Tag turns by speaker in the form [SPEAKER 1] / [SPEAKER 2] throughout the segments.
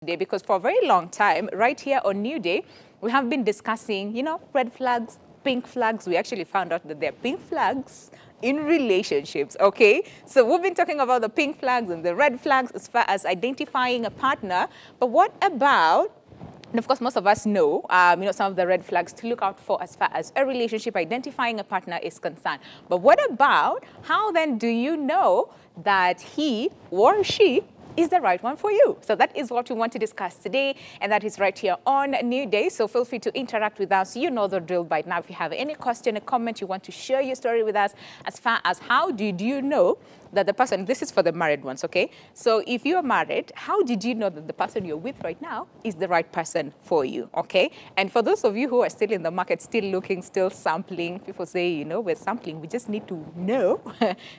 [SPEAKER 1] today, because for a very long time, right here on New Day, we have been discussing, red flags, pink flags. We actually found out that they're pink flags in relationships, okay? So we've been talking about the pink flags and the red flags as far as identifying a partner. But what about, and of course, most of us know, some of the red flags to look out for as far as a relationship identifying a partner is concerned. But what about, how then do you know that he or she is the right one for you? So that is what we want to discuss today, and that is right here on New Day. So feel free to interact with us. You know the drill by now. If you have any question, a comment, you want to share your story with us as far as how did you know that the person, this is for the married ones, okay? So if you're married, how did you know that the person you're with right now is the right person for you, okay? And for those of you who are still in the market, still looking, still sampling, people say, we're sampling, we just need to know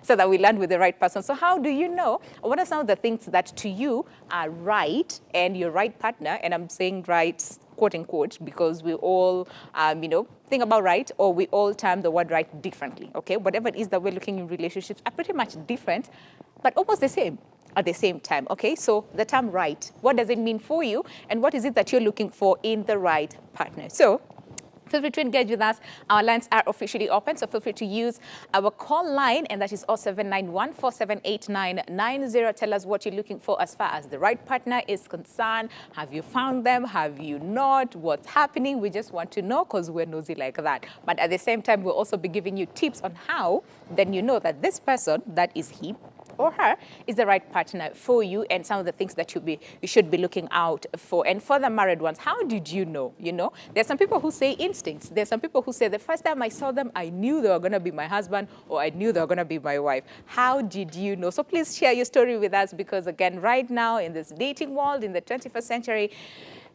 [SPEAKER 1] so that we land with the right person. So how do you know? What are some of the things that to you are right and your right partner? And I'm saying right, quote unquote, because we all, think about right, or we all term the word right differently, okay? Whatever it is that we're looking in relationships are pretty much different, but almost the same at the same time, okay? So the term right, what does it mean for you? And what is it that you're looking for in the right partner? So feel free to engage with us. Our lines are officially open, so feel free to use our call line, and that is 0791-478990. Tell us what you're looking for as far as the right partner is concerned. Have you found them? Have you not? What's happening? We just want to know because we're nosy like that. But at the same time, we'll also be giving you tips on how then you know that this person, that is he or her, is the right partner for you, and some of the things that you should be looking out for. And for the married ones, how did you know? There's some people who say instincts. There's some people who say the first time I saw them, I knew they were going to be my husband, or I knew they were going to be my wife. How did you know? So please share your story with us, because again, right now in this dating world, in the 21st century,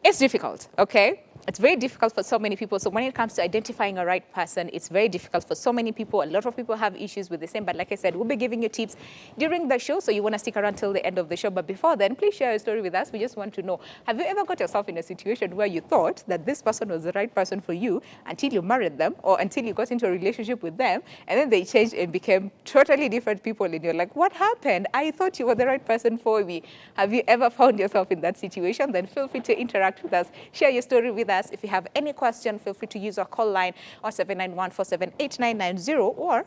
[SPEAKER 1] it's difficult, okay? It's very difficult for so many people. So when it comes to identifying a right person, it's very difficult for so many people. A lot of people have issues with the same. But like I said, we'll be giving you tips during the show. So you want to stick around till the end of the show. But before then, please share your story with us. We just want to know, have you ever got yourself in a situation where you thought that this person was the right person for you until you married them, or until you got into a relationship with them, and then they changed and became totally different people, and you're like, what happened? I thought you were the right person for me. Have you ever found yourself in that situation? Then feel free to interact with us. Share your story with us. If you have any question, feel free to use our call line on 791-478990, or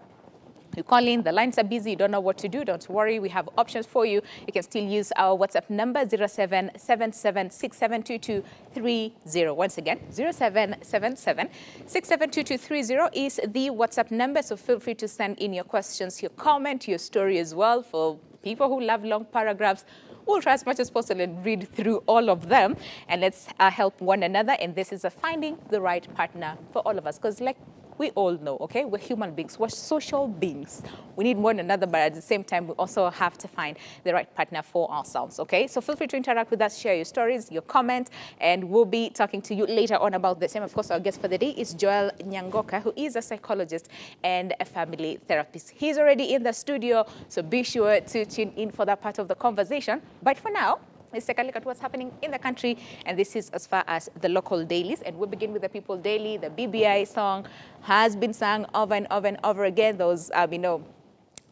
[SPEAKER 1] you call in, the lines are busy, you don't know what to do, don't worry, we have options for you. You can still use our WhatsApp number, 0777672230. Once again, 0777672230 is the WhatsApp number, so feel free to send in your questions, your comment, your story as well. For people who love long paragraphs, we'll try as much as possible and read through all of them, and let's help one another. And this is a finding the right partner for all of us, because like we all know, okay, we're human beings, we're social beings. We need one another, but at the same time, we also have to find the right partner for ourselves, okay? So feel free to interact with us, share your stories, your comment, and we'll be talking to you later on about the same. Of course, our guest for the day is Joel Nyangoka, who is a psychologist and a family therapist. He's already in the studio, so be sure to tune in for that part of the conversation. But for now, let's take a look at what's happening in the country, and this is as far as the local dailies. And we'll begin with the People Daily. The BBI song has been sung over and over and over again. Those, a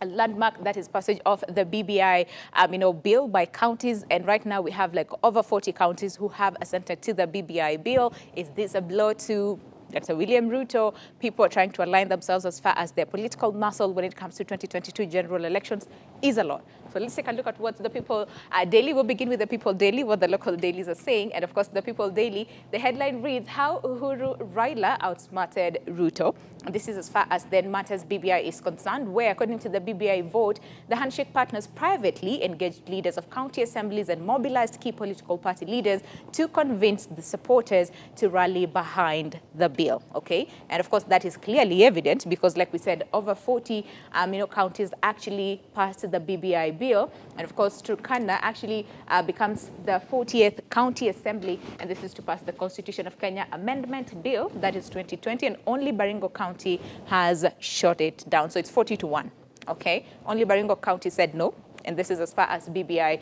[SPEAKER 1] landmark, that is passage of the BBI, bill by counties. And right now we have like over 40 counties who have assented to the BBI bill. Is this a blow to Dr. William Ruto? People are trying to align themselves as far as their political muscle when it comes to 2022 general elections is a lot. So let's take a look at what the People Daily. We'll begin with the People Daily, what the local dailies are saying. And of course, the People Daily, the headline reads, How Uhuru Raila Outsmarted Ruto. And this is as far as then matters BBI is concerned, where according to the BBI vote, the handshake partners privately engaged leaders of county assemblies and mobilized key political party leaders to convince the supporters to rally behind the bill, okay? And of course, that is clearly evident because, like we said, over 40 counties actually passed the BBI bill. And of course, Turkana actually becomes the 40th county assembly, and this is to pass the Constitution of Kenya Amendment Bill, that is 2020, and only Baringo County has shot it down. So it's 40-1, okay? Only Baringo County said no, and this is as far as BBI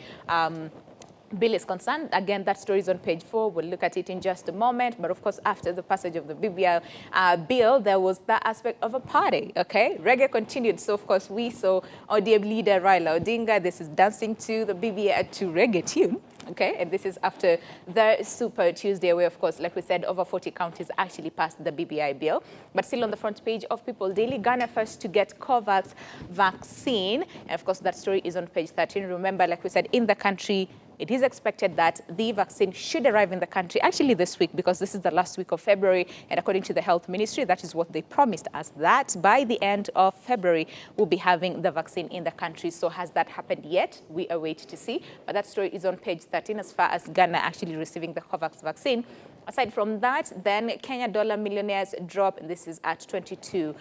[SPEAKER 1] bill is concerned. Again, that story is on page 4. We'll look at it in just a moment. But of course, after the passage of the BBI bill, there was that aspect of a party, okay? Reggae continued. So of course, we saw ODM leader Raila Odinga. This is dancing to the BBI to reggae tune. okay? And this is after the Super Tuesday, where, of course, like we said, over 40 counties actually passed the BBI bill. But still on the front page of People Daily, Ghana first to get COVAX vaccine. And, of course, that story is on page 13. Remember, like we said, in the country, it is expected that the vaccine should arrive in the country actually this week, because this is the last week of February. And according to the Health Ministry, that is what they promised us, that by the end of February, we'll be having the vaccine in the country. So has that happened yet? We await to see. But that story is on page 13 as far as Ghana actually receiving the COVAX vaccine. Aside from that, then Kenya dollar millionaires drop, and this is at 22%.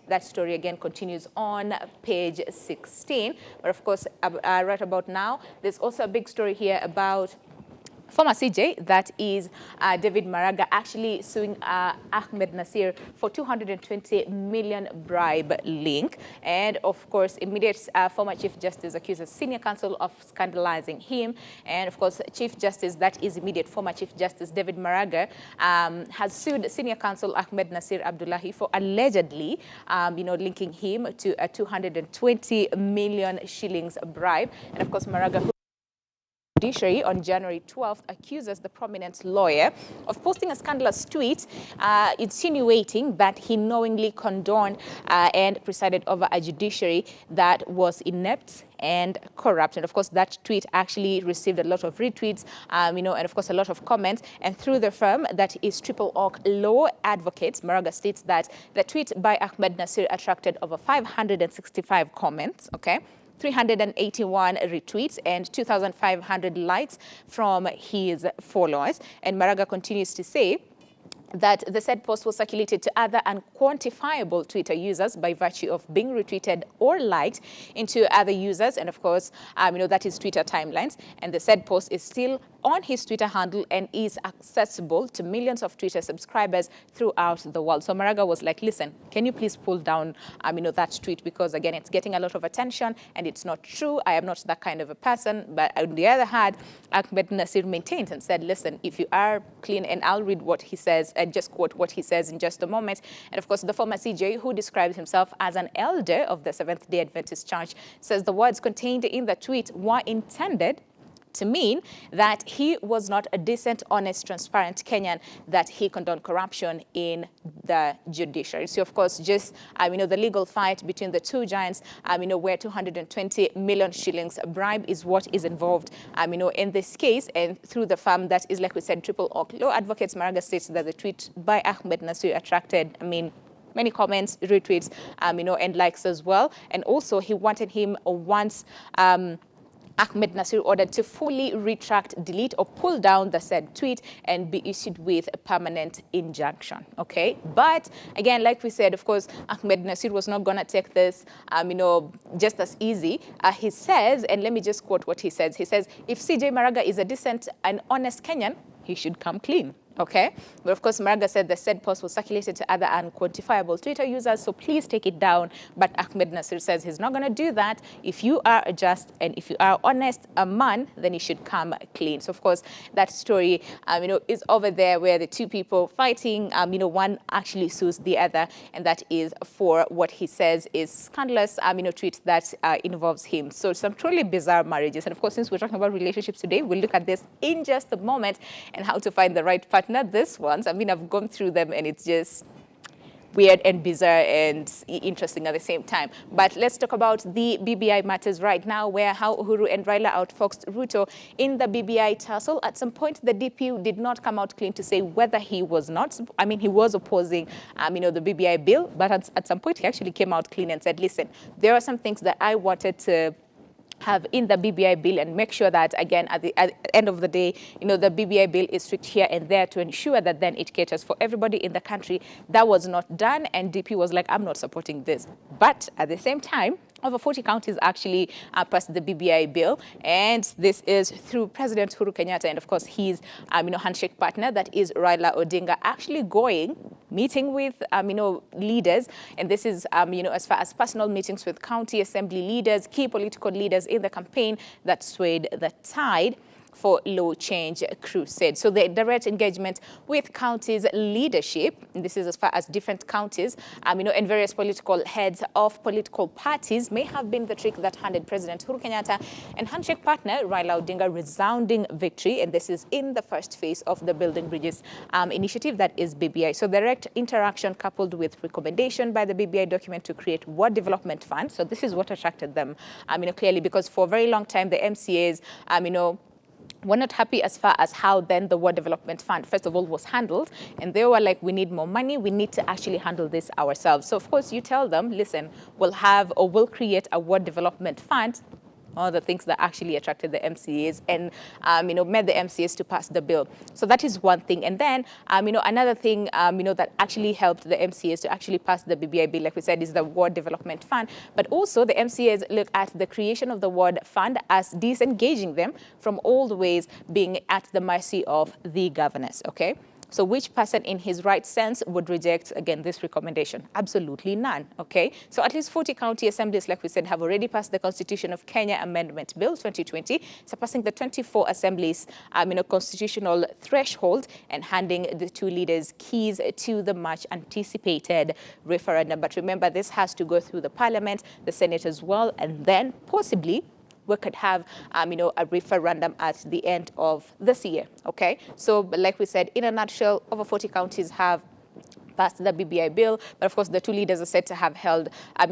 [SPEAKER 1] That story again continues on page 16. But of course, right about now, there's also a big story here about former CJ, that is David Maraga, actually suing Ahmed Nasir for 220 million bribe link. And of course, immediate former Chief Justice accuses senior counsel of scandalizing him. And of course, Chief Justice, that is immediate former Chief Justice David Maraga, has sued senior counsel Ahmed Nasir Abdullahi for allegedly, linking him to a 220 million shillings bribe. And of course, Maraga, Judiciary on January 12th accuses the prominent lawyer of posting a scandalous tweet insinuating that he knowingly condoned and presided over a judiciary that was inept and corrupt. And of course, that tweet actually received a lot of retweets, and of course, a lot of comments. And through the firm that is Triple Oak Law Advocates, Maraga states that the tweet by Ahmed Nasir attracted over 565 comments, okay? 381 retweets and 2,500 likes from his followers. And Maraga continues to say that the said post was circulated to other unquantifiable Twitter users by virtue of being retweeted or liked into other users. And of course, that is Twitter timelines. And the said post is still on his Twitter handle and is accessible to millions of Twitter subscribers throughout the world. So Maraga was like, listen, can you please pull down, that tweet? Because again, it's getting a lot of attention and it's not true. I am not that kind of a person. But on the other hand, Ahmed Nasir maintained and said, listen, if you are clean, and I'll read what he says and just quote what he says in just a moment. And of course, the former CJ, who describes himself as an elder of the Seventh-day Adventist Church, says the words contained in the tweet were intended to mean that he was not a decent, honest, transparent Kenyan, that he condoned corruption in the judiciary. So, of course, just, the legal fight between the two giants, where 220 million shillings bribe is what is involved, in this case. And through the firm that is, like we said, Triple Oak Law Advocates, Maraga states that the tweet by Ahmed Nasir attracted, many comments, retweets, and likes as well. And also, he wanted him once Ahmed Nasir ordered to fully retract, delete, or pull down the said tweet and be issued with a permanent injunction, okay? But again, like we said, of course, Ahmed Nasir was not going to take this, just as easy. He says, and let me just quote what he says. He says, if CJ Maraga is a decent and honest Kenyan, he should come clean. Okay, but of course, Maraga said the said post was circulated to other unquantifiable Twitter users, so please take it down. But Ahmed Nasir says he's not going to do that. If you are a just and if you are honest, a man, then you should come clean. So of course, that story, is over there where the two people fighting, one actually sues the other, and that is for what he says is scandalous, tweet that involves him. So some truly bizarre marriages. And of course, since we're talking about relationships today, we'll look at this in just a moment and how to find the right partner. This ones, I've gone through them and it's just weird and bizarre and interesting at the same time. But let's talk about the BBI matters right now, where how Uhuru and Raila outfoxed Ruto in the BBI tussle. At some point, the DP did not come out clean to say whether he was not, he was opposing, the BBI bill, but at some point he actually came out clean and said, listen, there are some things that I wanted to have in the BBI bill and make sure that, again, at the end of the day, the BBI bill is strict here and there to ensure that then it caters for everybody in the country. That was not done, and DP was like, I'm not supporting this. But at the same time, over 40 counties actually passed the BBI bill, and this is through President Uhuru Kenyatta and, of course, his handshake partner, that is Raila Odinga, actually meeting with leaders, and this is as far as personal meetings with county assembly leaders, key political leaders in the campaign that swayed the tide. for Law Change Crusade. So the direct engagement with counties leadership, and this is as far as different counties, and various political heads of political parties may have been the trick that handed President Uhuru Kenyatta and handshake partner Raila Odinga resounding victory. And this is in the first phase of the Building Bridges initiative, that is BBI. So direct interaction coupled with recommendation by the BBI document to create Ward Development Fund. So this is what attracted them, clearly, because for a very long time, the MCAs, were not happy as far as how then the Ward Development Fund, first of all, was handled. And they were like, we need more money. We need to actually handle this ourselves. So, of course, you tell them, listen, we'll create a Ward Development Fund. All the things that actually attracted the MCAs and, made the MCAs to pass the bill. So that is one thing. And then, another thing, that actually helped the MCAs to actually pass the BBI bill, like we said, is the Ward Development Fund. But also the MCAs look at the creation of the Ward Fund as disengaging them from all the ways being at the mercy of the governors, okay? So which person in his right sense would reject, again, this recommendation? Absolutely none, okay? So at least 40 county assemblies, like we said, have already passed the Constitution of Kenya Amendment Bill 2020, surpassing the 24 assemblies, constitutional threshold and handing the two leaders keys to the much anticipated referendum. But remember, this has to go through the Parliament, the Senate as well, and then possibly we could have, a referendum at the end of this year, okay? So, like we said, in a nutshell, over 40 counties have passed the BBI bill, but of course the two leaders are said to have held,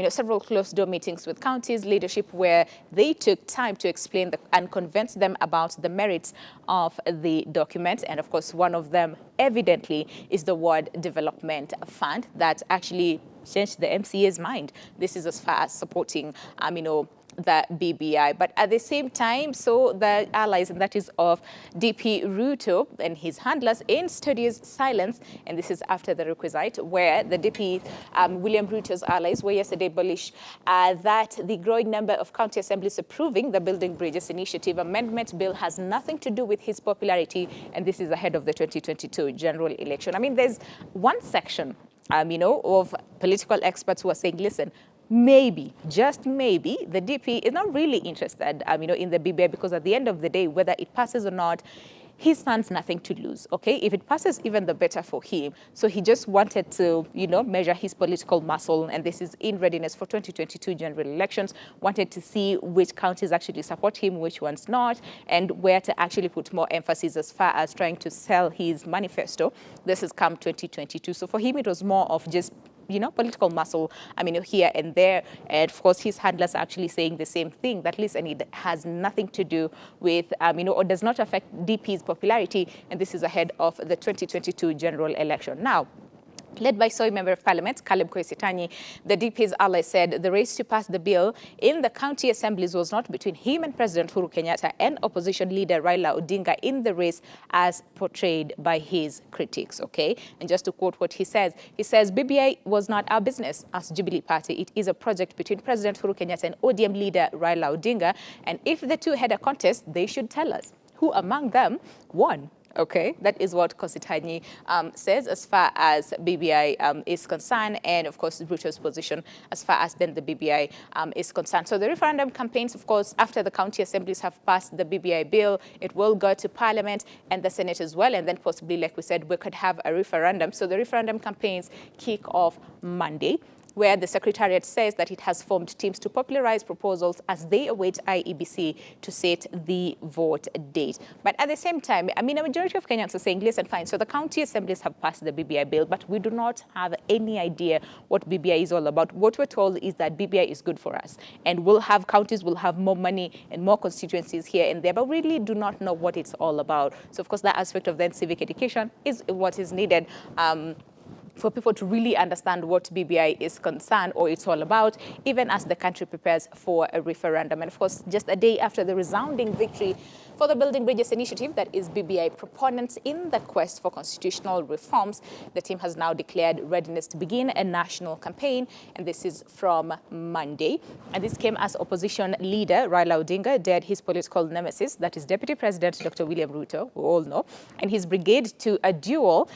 [SPEAKER 1] several closed-door meetings with counties leadership where they took time to explain and convince them about the merits of the document. And of course, one of them evidently is the Ward Development Fund that actually changed the MCA's mind. This is as far as supporting, the BBI. But at the same time, so the allies, and that is of DP Ruto and his handlers, in studious silence, and this is after the requisite, where the DP William Ruto's allies were yesterday bullish that the growing number of county assemblies approving the Building Bridges Initiative Amendment Bill has nothing to do with his popularity, and this is ahead of the 2022 general election. There's one section, of political experts who are saying, listen, maybe, just maybe, the DP is not really interested, in the BBI, because at the end of the day, whether it passes or not, he stands nothing to lose, okay? If it passes, even the better for him. So he just wanted to, measure his political muscle, and this is in readiness for 2022 general elections, wanted to see which counties actually support him, which ones not, and where to actually put more emphasis as far as trying to sell his manifesto. This has come 2022. So for him, it was more of just political muscle, here and there. And of course, his handlers are actually saying the same thing, that listen, it has nothing to do with, or does not affect DP's popularity. And this is ahead of the 2022 general election. Now, led by Soy Member of Parliament, Caleb Koesitanyi, the DP's ally said the race to pass the bill in the county assemblies was not between him and President Uhuru Kenyatta and opposition leader Raila Odinga in the race as portrayed by his critics, okay? And just to quote what he says, BBI was not our business as Jubilee Party. It is a project between President Uhuru Kenyatta and ODM leader Raila Odinga. And if the two had a contest, they should tell us who among them won. Okay, that is what Koesitanyi says as far as BBI is concerned, and of course Ruto's position as far as then the BBI is concerned. So the referendum campaigns, of course, after the county assemblies have passed the BBI bill, it will go to Parliament and the Senate as well, and then possibly, like we said, we could have a referendum. So the referendum campaigns kick off Monday, where the Secretariat says that it has formed teams to popularize proposals as they await IEBC to set the vote date. But at the same time, a majority of Kenyans are saying, listen, fine, so the county assemblies have passed the BBI bill, but we do not have any idea what BBI is all about. What we're told is that BBI is good for us, and counties will have more money and more constituencies here and there, but we really do not know what it's all about. So, of course, that aspect of then civic education is what is needed for people to really understand what BBI is concerned or it's all about, even as the country prepares for a referendum. And of course, just a day after the resounding victory for the Building Bridges initiative, that is BBI proponents in the quest for constitutional reforms, the team has now declared readiness to begin a national campaign, and this is from Monday. And this came as opposition leader Raila Odinga dared his political nemesis, that is Deputy President Dr. William Ruto, who all know, and his brigade to a duel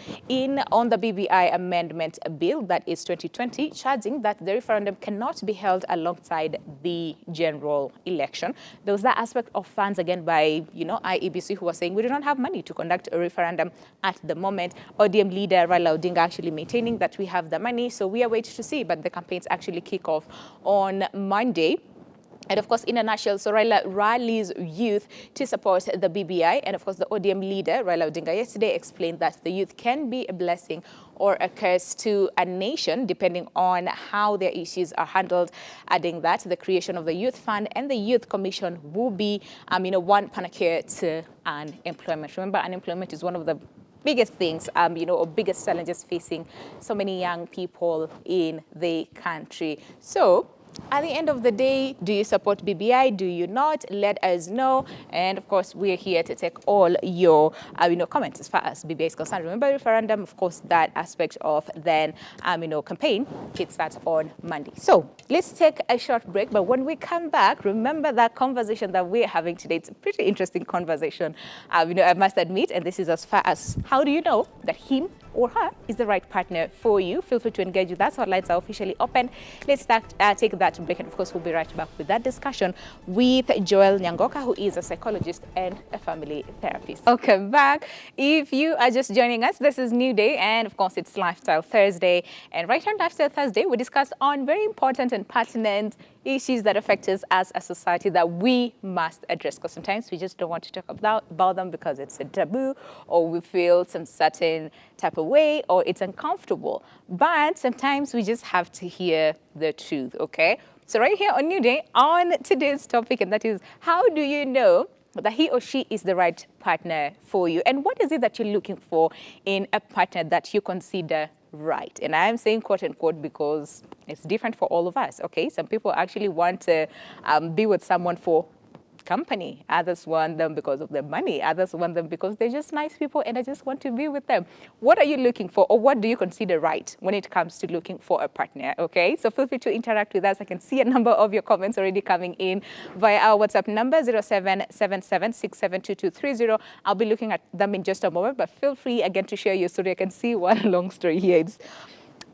[SPEAKER 1] on the BBI Amendment Bill, that is 2020, charging that the referendum cannot be held alongside the general election. There was that aspect of funds, again, by IEBC, who are saying we do not have money to conduct a referendum at the moment. ODM leader Raila Odinga actually maintaining that we have the money, so we are waiting to see. But the campaigns actually kick off on Monday. And of course, in a nutshell, so Raila rallies youth to support the BBI. And of course, the ODM leader, Raila Odinga, yesterday explained that the youth can be a blessing or a curse to a nation, depending on how their issues are handled, adding that the creation of the Youth Fund and the Youth Commission will be, one panacea to unemployment. Remember, unemployment is one of the biggest things, or biggest challenges facing so many young people in the country. So, at the end of the day, do you support BBI? Do you not? Let us know. And of course, we're here to take all your, comments as far as BBI is concerned. Remember, referendum, of course, that aspect of then, campaign hits that on Monday. So let's take a short break. But when we come back, remember that conversation that we're having today. It's a pretty interesting conversation, I must admit. And this is as far as how do you know that him or her is the right partner for you? Feel free to engage with us. Our lines are officially open. Let's take that break, and of course, we'll be right back with that discussion with Joel Nyangoka, who is a psychologist and a family therapist. Welcome back. If you are just joining us, this is New Day, and of course, it's Lifestyle Thursday. And right on Lifestyle Thursday, we discuss on very important and pertinent issues that affect us as a society that we must address, because sometimes we just don't want to talk about them because it's a taboo, or we feel some certain type of way, or it's uncomfortable. But sometimes we just have to hear the truth, okay? So right here on New Day, on today's topic, and that is, how do you know that he or she is the right partner for you? And what is it that you're looking for in a partner that you consider right? And I'm saying quote unquote because it's different for all of us, okay? Some people actually want to be with someone for company. Others want them because of their money. Others want them because they're just nice people and I just want to be with them. What are you looking for, or what do you consider right when it comes to looking for a partner, okay? So feel free to interact with us. I can see a number of your comments already coming in via our WhatsApp number, 0777672230. I'll be looking at them in just a moment, but feel free again to share your story. I can see one long story here. It's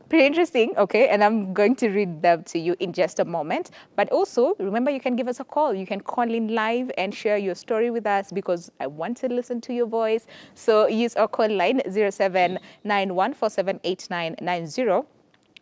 [SPEAKER 1] pretty interesting, okay? And I'm going to read them to you in just a moment. But also, remember, you can give us a call. You can call in live and share your story with us because I want to listen to your voice. So use our call line, 0791478990.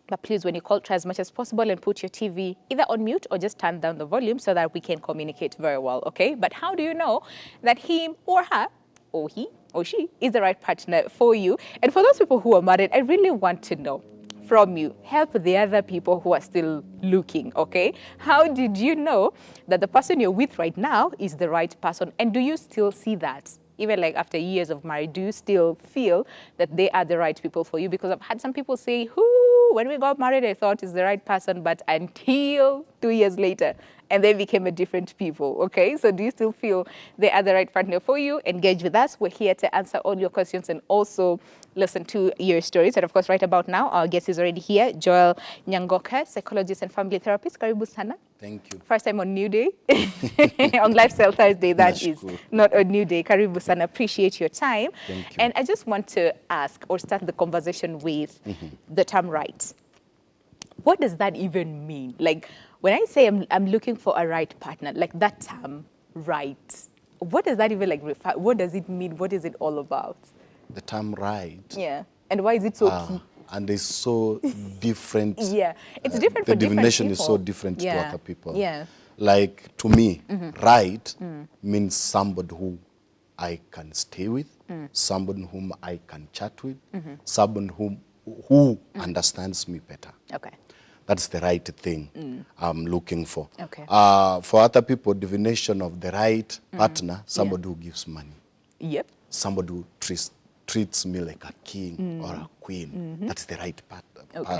[SPEAKER 1] But please, when you call, try as much as possible and put your TV either on mute or just turn down the volume so that we can communicate very well, okay? But how do you know that him or her, or he or she, is the right partner for you? And for those people who are married, I really want to know from you. Help the other people who are still looking, okay? How did you know that the person you're with right now is the right person? And do you still see that? Even like after years of marriage, do you still feel that they are the right people for you? Because I've had some people say, when we got married, I thought it's the right person, but until 2 years later, and they became a different people, okay? So do you still feel they are the right partner for you? Engage with us. We're here to answer all your questions and also listen to your stories. And of course, right about now, our guest is already here, Joel Nyangoka, psychologist and family therapist. Karibu sana.
[SPEAKER 2] Thank you.
[SPEAKER 1] First time on New Day, on Lifestyle Thursday, that is cool. Not a New Day. Karibu sana, appreciate your time.
[SPEAKER 2] Thank you.
[SPEAKER 1] And I just want to ask or start the conversation with the term right. What does that even mean? Like, when I say I'm looking for a right partner, like that term, right, what does that even like refer? What does it mean? What is it all about?
[SPEAKER 2] The term right.
[SPEAKER 1] Yeah. And why is it so key?
[SPEAKER 2] And it's so different.
[SPEAKER 1] Yeah. It's different for different people. The
[SPEAKER 2] definition is so different to other people.
[SPEAKER 1] Yeah.
[SPEAKER 2] Like, to me, right means somebody who I can stay with, somebody whom I can chat with, someone who understands me better.
[SPEAKER 1] Okay.
[SPEAKER 2] That's the right thing I'm looking for.
[SPEAKER 1] Okay.
[SPEAKER 2] For other people, definition of the right partner, somebody who gives money.
[SPEAKER 1] Yep.
[SPEAKER 2] Somebody who treats me like a king or a queen. That's the right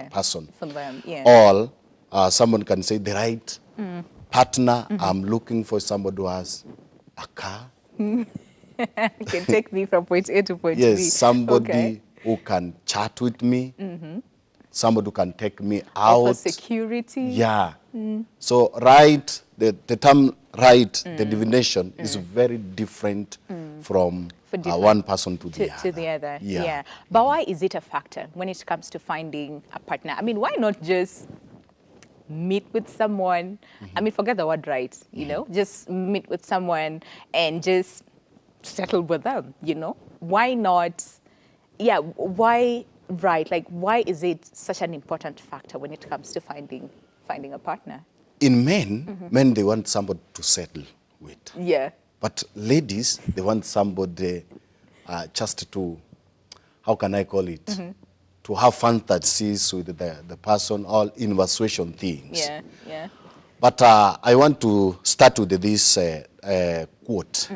[SPEAKER 2] person.
[SPEAKER 1] For them, yeah.
[SPEAKER 2] Or someone can say the right partner I'm looking for, somebody who has a car.
[SPEAKER 1] Can take me from point A to point B.
[SPEAKER 2] Yes, somebody who can chat with me. Somebody who can take me out.
[SPEAKER 1] For security.
[SPEAKER 2] Yeah. So right, the term right, the definition is very different from one person to the other.
[SPEAKER 1] Yeah. But why is it a factor when it comes to finding a partner? I mean, why not just meet with someone. I mean, forget the word right, you know, just meet with someone and just settle with them, you know? Why not? Yeah, why right? Like, why is it such an important factor when it comes to finding a partner?
[SPEAKER 2] In men, they want somebody to settle with.
[SPEAKER 1] Yeah.
[SPEAKER 2] But ladies, they want somebody just to, how can I call it? To have fantasies with the person, all infatuation things.
[SPEAKER 1] Yeah, yeah.
[SPEAKER 2] But I want to start with this quote.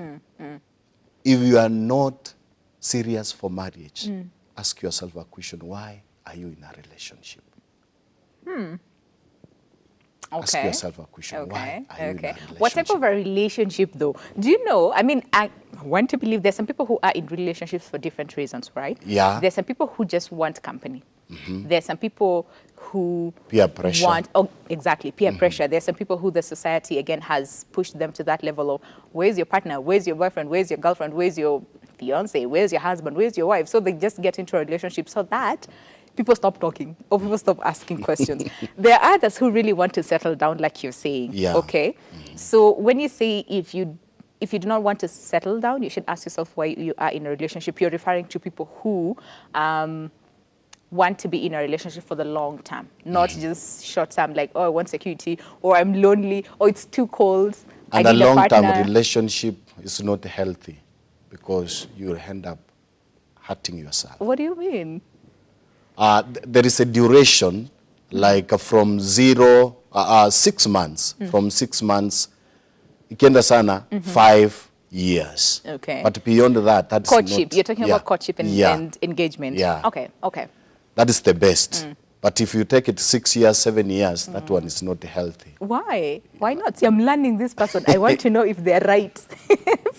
[SPEAKER 2] If you are not serious for marriage, ask yourself a question, why are you in a relationship? Ask yourself a question, why are you in a relationship?
[SPEAKER 1] What type of a relationship, though? Do you know, I mean, I want to believe there's some people who are in relationships for different reasons, right?
[SPEAKER 2] Yeah.
[SPEAKER 1] There's some people who just want company. There's some people who
[SPEAKER 2] peer pressure.
[SPEAKER 1] want, exactly, peer pressure. There's some people who the society, again, has pushed them to that level of, where's your partner? Where's your boyfriend? Where's your girlfriend? Where's your fiance? Where's your husband? Where's your wife? So they just get into a relationship so that people stop talking or people stop asking questions. There are others who really want to settle down, like you're saying.
[SPEAKER 2] Yeah.
[SPEAKER 1] Okay. So when you say if you do not want to settle down, you should ask yourself why you are in a relationship. You're referring to people who want to be in a relationship for the long term, not just short term, like, oh, I want security, or I'm lonely, or it's too cold.
[SPEAKER 2] And a long-term relationship is not healthy because you'll end up hurting yourself.
[SPEAKER 1] What do you mean?
[SPEAKER 2] There is a duration, like from 6 months. From 6 months, ikienda sana, 5 years.
[SPEAKER 1] Okay.
[SPEAKER 2] But beyond that, that's
[SPEAKER 1] courtship.
[SPEAKER 2] Not,
[SPEAKER 1] you're talking about courtship and engagement.
[SPEAKER 2] Yeah.
[SPEAKER 1] Okay. Okay.
[SPEAKER 2] That is the best. But if you take it 6 years, 7 years, that one is not healthy.
[SPEAKER 1] Why? Why not? See, I'm learning this person. I want to know if they're right.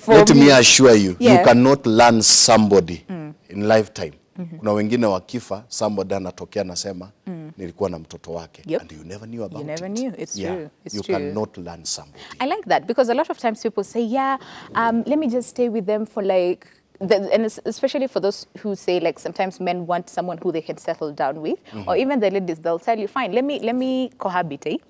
[SPEAKER 2] Let me assure you, you cannot learn somebody in lifetime. Kuna wengine wakifa, somebody anatokea anasema, nilikuwa na mtoto wake. And you never knew about it.
[SPEAKER 1] You never knew. It's true. It's true.
[SPEAKER 2] You cannot learn somebody.
[SPEAKER 1] I like that because a lot of times people say, yeah, let me just stay with them for like, and especially for those who say, like, sometimes men want someone who they can settle down with, or even the ladies, they'll tell you, fine, let me cohabit,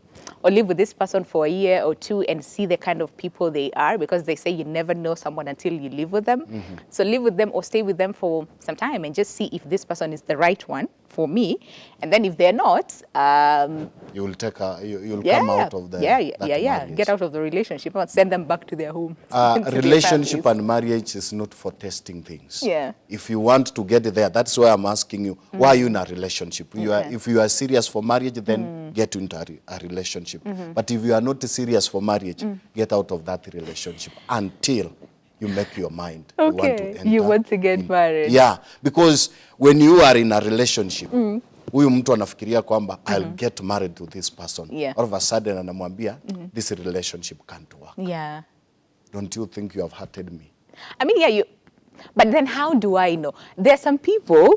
[SPEAKER 1] or live with this person for a year or two and see the kind of people they are, because they say you never know someone until you live with them. So live with them or stay with them for some time and just see if this person is the right one for me. And then if they're not,
[SPEAKER 2] you will take you'll come out of the marriage.
[SPEAKER 1] Get out of the relationship and send them back to their home.
[SPEAKER 2] Relationship and marriage is not for testing things.
[SPEAKER 1] Yeah.
[SPEAKER 2] If you want to get there, that's why I'm asking you, why are you in a relationship? If you are serious for marriage, then get into a relationship. But if you are not serious for marriage, get out of that relationship until you make your mind.
[SPEAKER 1] Okay, you want to get married.
[SPEAKER 2] Yeah, because when you are in a relationship, huyu mtu anafikiria kwamba I'll get married to this person. All of a sudden anamwambia, this relationship can't work.
[SPEAKER 1] Yeah.
[SPEAKER 2] Don't you think you have hurted me?
[SPEAKER 1] I mean, yeah, but then how do I know? There are some people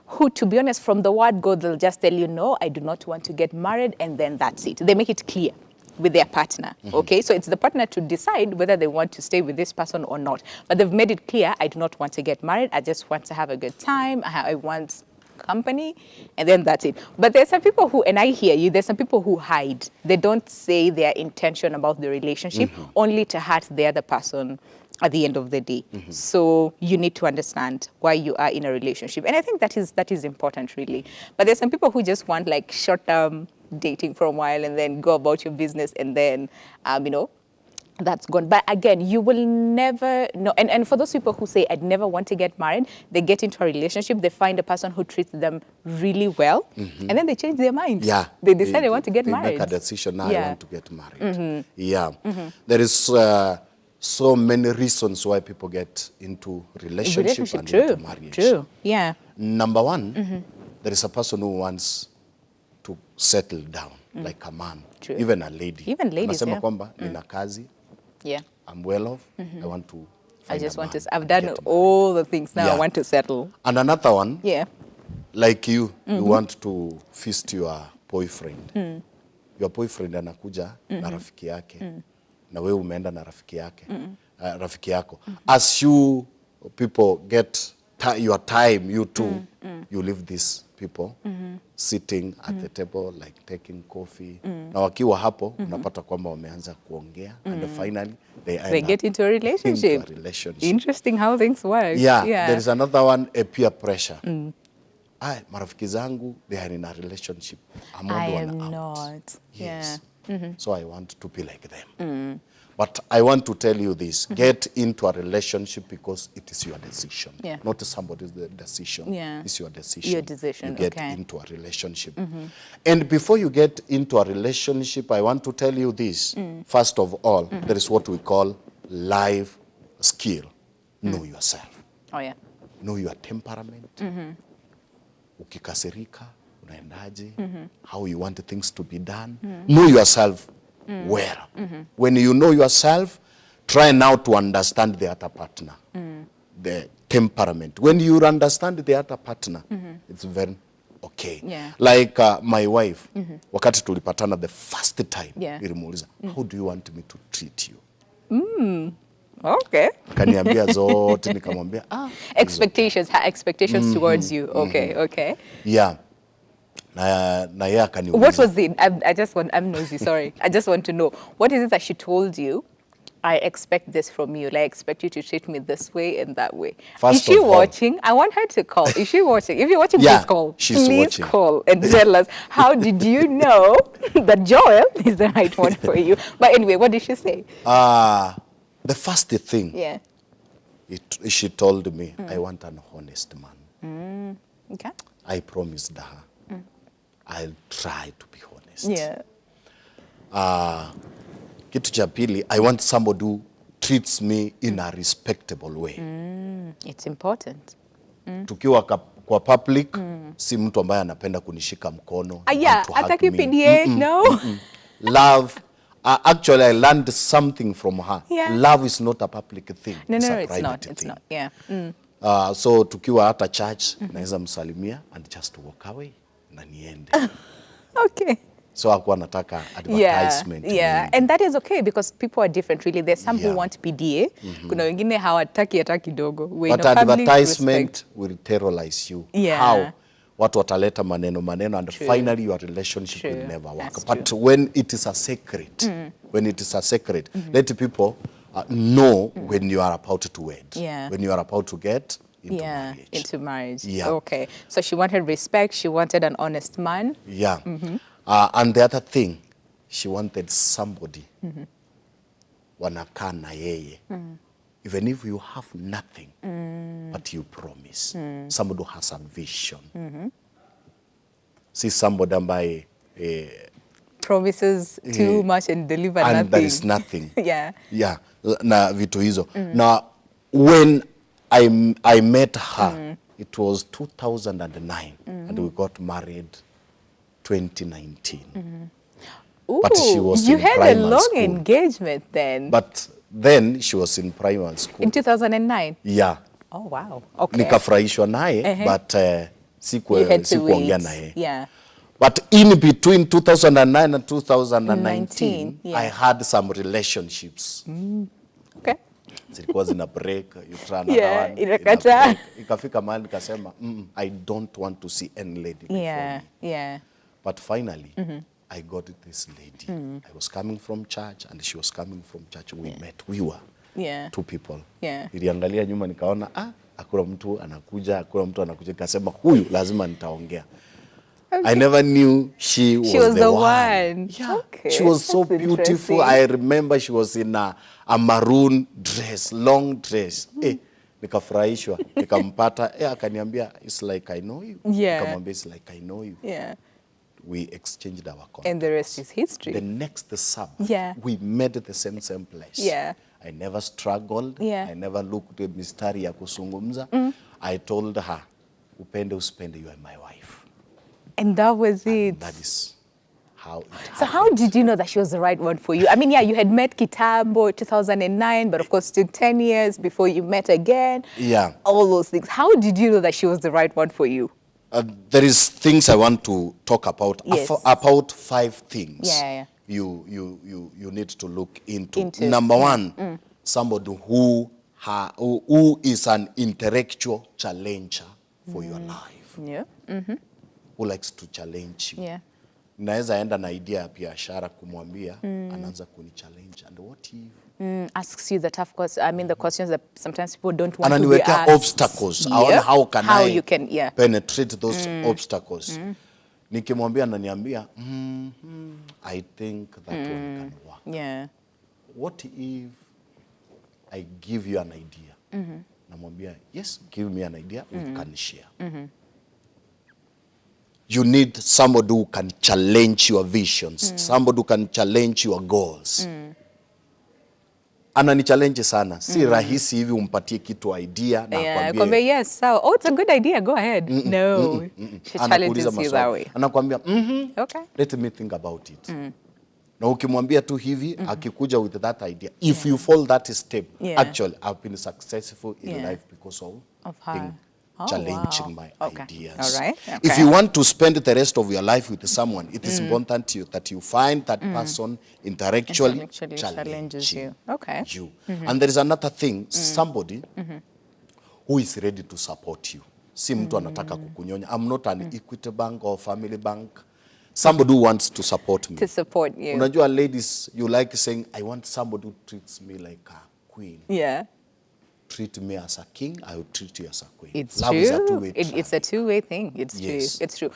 [SPEAKER 1] who, to be honest, from the word go, they'll just tell you, no, I do not want to get married, and then that's it. They make it clear with their partner, okay? So it's the partner to decide whether they want to stay with this person or not. But they've made it clear, I do not want to get married, I just want to have a good time, I want company, and then that's it. But there's some people who, and I hear you, there's some people who hide. They don't say their intention about the relationship, only to hurt the other person at the end of the day. So you need to understand why you are in a relationship. And I think that is important, really. But there's some people who just want like short-term dating for a while and then go about your business and then, you know, that's gone. But again, you will never know. And for those people who say, I'd never want to get married, they get into a relationship, they find a person who treats them really well, and then they change their mind.
[SPEAKER 2] Yeah.
[SPEAKER 1] They decide they want to get married.
[SPEAKER 2] They make a decision, now I want to get married. Yeah. There is so many reasons why people get into relationship and into marriage. True,
[SPEAKER 1] yeah.
[SPEAKER 2] Number one, there is a person who wants to settle down, like a man, even a lady.
[SPEAKER 1] Even ladies,
[SPEAKER 2] Unasema kwamba nina kazi, I'm well off, I want to
[SPEAKER 1] I've done all the things, now I want to settle.
[SPEAKER 2] And another one, like you want to feast your boyfriend. Your boyfriend anakuja na rafiki yake, na wewe umeenda na rafiki yake, rafiki yako. As you people get your time, you too, you leave these people sitting at the table like taking coffee. Na wakiwa hapo unapata kwamba wameanza kuongea and finally they
[SPEAKER 1] get into a relationship.
[SPEAKER 2] Into a relationship.
[SPEAKER 1] Interesting how things work.
[SPEAKER 2] Yeah, there is another one, a peer pressure. Marafiki zangu, they are in a relationship. I'm
[SPEAKER 1] I
[SPEAKER 2] only
[SPEAKER 1] am
[SPEAKER 2] one out.
[SPEAKER 1] not.
[SPEAKER 2] Yes.
[SPEAKER 1] Yeah.
[SPEAKER 2] So I want to be like them. But I want to tell you this, get into a relationship because it is your decision.
[SPEAKER 1] Yeah.
[SPEAKER 2] Not somebody's decision.
[SPEAKER 1] Yeah.
[SPEAKER 2] It's your decision.
[SPEAKER 1] Your decision,
[SPEAKER 2] You get
[SPEAKER 1] okay.
[SPEAKER 2] into a relationship. And before you get into a relationship, I want to tell you this. First of all, there is what we call life skill. Know yourself.
[SPEAKER 1] Oh, yeah.
[SPEAKER 2] Know your temperament. Ukikasirika, unaendaje? How you want things to be done. Know yourself well. When you know yourself, try now to understand the other partner. The temperament. When you understand the other partner, it's very okay.
[SPEAKER 1] Yeah.
[SPEAKER 2] Like my wife, wakati tulipatana the first time, nilimuuliza, how do you want me to treat you?
[SPEAKER 1] Okay.
[SPEAKER 2] Kaniambia zote, nikamwambia,
[SPEAKER 1] Expectations, her expectations towards you. Okay, okay.
[SPEAKER 2] yeah. Na yeye akaniuliza.
[SPEAKER 1] What was it? I'm nosy, sorry. I just want to know. What is it that she told you? I expect this from you. Like, I expect you to treat me this way and that way. Is she watching? I want her to call. Is she watching? If you're watching, please call.
[SPEAKER 2] She's
[SPEAKER 1] please
[SPEAKER 2] watching.
[SPEAKER 1] Call and tell us, how did you know that Joel is the right one for you? But anyway, what did she say?
[SPEAKER 2] The first thing she told me, I want an honest man.
[SPEAKER 1] Okay.
[SPEAKER 2] I promised her I'll try to be honest.
[SPEAKER 1] Yeah.
[SPEAKER 2] Kitu cha pili, I want somebody who treats me in a respectable way.
[SPEAKER 1] It's important.
[SPEAKER 2] Tukiwa kwa public, si mtu ambaye anapenda kunishika mkono.
[SPEAKER 1] Yeah, ataki PDA, no.
[SPEAKER 2] Love. Actually, I learned something from her.
[SPEAKER 1] Yeah.
[SPEAKER 2] Love is not a public thing.
[SPEAKER 1] No,
[SPEAKER 2] it's
[SPEAKER 1] no,
[SPEAKER 2] a
[SPEAKER 1] it's
[SPEAKER 2] private
[SPEAKER 1] not.
[SPEAKER 2] thing.
[SPEAKER 1] It's not. Yeah.
[SPEAKER 2] So tukiwa hata church, naweza msalimia and just walk away na niende.
[SPEAKER 1] Okay.
[SPEAKER 2] So hakuwa nataka advertisement.
[SPEAKER 1] Yeah. And that is okay because people are different really. There's some who want PDA. Kuna wengine hawataki hata kidogo.
[SPEAKER 2] But advertisement will terrorize you.
[SPEAKER 1] Yeah.
[SPEAKER 2] How? Watu wataleta maneno and finally your relationship will never work. But when it is a secret, let people know when you are about to wed.
[SPEAKER 1] Yeah.
[SPEAKER 2] When you are about to get into marriage.
[SPEAKER 1] Into marriage.
[SPEAKER 2] Yeah.
[SPEAKER 1] Okay. So she wanted respect. She wanted an honest man.
[SPEAKER 2] Yeah. And the other thing, she wanted somebody wanakaa na yeye. Even if you have nothing, but you promise. Somebody who has a vision. See somebody ambaye
[SPEAKER 1] promises too much and deliver nothing.
[SPEAKER 2] And there is nothing.
[SPEAKER 1] Yeah.
[SPEAKER 2] Yeah. Na vitu hizo. Now, when I met her, it was 2009, and we got married 2019.
[SPEAKER 1] But
[SPEAKER 2] she was
[SPEAKER 1] you
[SPEAKER 2] in
[SPEAKER 1] had a
[SPEAKER 2] primary
[SPEAKER 1] long
[SPEAKER 2] school.
[SPEAKER 1] engagement then.
[SPEAKER 2] But then she was in primary school.
[SPEAKER 1] In 2009?
[SPEAKER 2] Yeah.
[SPEAKER 1] Oh, wow. Okay.
[SPEAKER 2] Nikafurahishwa naye, but sikuongea naye.
[SPEAKER 1] Yeah.
[SPEAKER 2] But in between 2009 and 2019, I had some relationships.
[SPEAKER 1] Okay.
[SPEAKER 2] Zilikuwa zina break, you try
[SPEAKER 1] Yeah,
[SPEAKER 2] one,
[SPEAKER 1] inakata.
[SPEAKER 2] Ikafika mahali nikasema, I don't want to see any lady before me.
[SPEAKER 1] Yeah.
[SPEAKER 2] But finally, I got this lady. I was coming from church and she was coming from church. We met. We were two people.
[SPEAKER 1] Yeah.
[SPEAKER 2] Niliangalia nyuma nikaona, hakuna mtu anakuja, nikasema huyu lazima nitaongea. Okay. I never knew she was the one. Yeah. Okay. She was so beautiful. I remember she was in a maroon dress, long dress. Nikafurahishwa, nikampata, akaniambia, it's like I know you.
[SPEAKER 1] Yeah.
[SPEAKER 2] Nikamwambia, it's like I know you.
[SPEAKER 1] Yeah.
[SPEAKER 2] We exchanged our contacts.
[SPEAKER 1] And the rest is history.
[SPEAKER 2] The next summer, we met at the same place.
[SPEAKER 1] Yeah.
[SPEAKER 2] I never struggled.
[SPEAKER 1] Yeah.
[SPEAKER 2] I never looked at mistari ya kusungumza. I told her, upende usipende, you are my wife.
[SPEAKER 1] And that was it.
[SPEAKER 2] And that is how it happened.
[SPEAKER 1] So how did you know that she was the right one for you? I mean, yeah, you had met Kitambo 2009, but of course still 10 years before you met again.
[SPEAKER 2] Yeah.
[SPEAKER 1] All those things. How did you know that she was the right one for you?
[SPEAKER 2] There is things I want to talk about.
[SPEAKER 1] Yes.
[SPEAKER 2] About 5 things.
[SPEAKER 1] Yeah.
[SPEAKER 2] You need to look into. Number 1, somebody who is an intellectual challenger for your life.
[SPEAKER 1] Yeah.
[SPEAKER 2] who likes to challenge you.
[SPEAKER 1] Yeah.
[SPEAKER 2] Naweza enda na idea ya biashara kumwambia, anaanza kuni-challenge. And what if?
[SPEAKER 1] Asks you the tough questions. I mean, the questions that sometimes people don't want to be
[SPEAKER 2] Ananiwekea
[SPEAKER 1] asked.
[SPEAKER 2] obstacles. I wonder how can
[SPEAKER 1] you can,
[SPEAKER 2] penetrate those obstacles. Nikimwambia ananiambia, I think that one can work.
[SPEAKER 1] Yeah.
[SPEAKER 2] What if I give you an idea? Namwambia, yes, give me an idea, we can share. You need somebody who can challenge your visions, somebody who can challenge your goals. Anani-challenge sana. Si rahisi hivi umpatie kitu idea na akwambie,
[SPEAKER 1] yes, so, oh, it's a good idea, go ahead. No. She challenges you that way.
[SPEAKER 2] Anakwambia,
[SPEAKER 1] Okay.
[SPEAKER 2] let me think about it. Na ukimwambia tu hivi, akikuja with that idea, if you follow that step, actually, I've been successful in life because of
[SPEAKER 1] her.
[SPEAKER 2] being challenging my ideas.
[SPEAKER 1] All right. Okay.
[SPEAKER 2] If you want to spend the rest of your life with someone, it is important to you that you find that person intellectually
[SPEAKER 1] challenges you. Okay.
[SPEAKER 2] And there is another thing, somebody who is ready to support you. Si mtu anataka kukunyonya. I'm not an Equity Bank or Family Bank. Somebody who wants to support me.
[SPEAKER 1] To support you.
[SPEAKER 2] Unajua ladies, you like saying, I want somebody who treats me like a queen.
[SPEAKER 1] Yeah.
[SPEAKER 2] Treat me as a king, I will treat you as a queen.
[SPEAKER 1] It's
[SPEAKER 2] Love
[SPEAKER 1] true.
[SPEAKER 2] is a two-way
[SPEAKER 1] It's a two-way thing. It's
[SPEAKER 2] Yes.
[SPEAKER 1] true. It's true.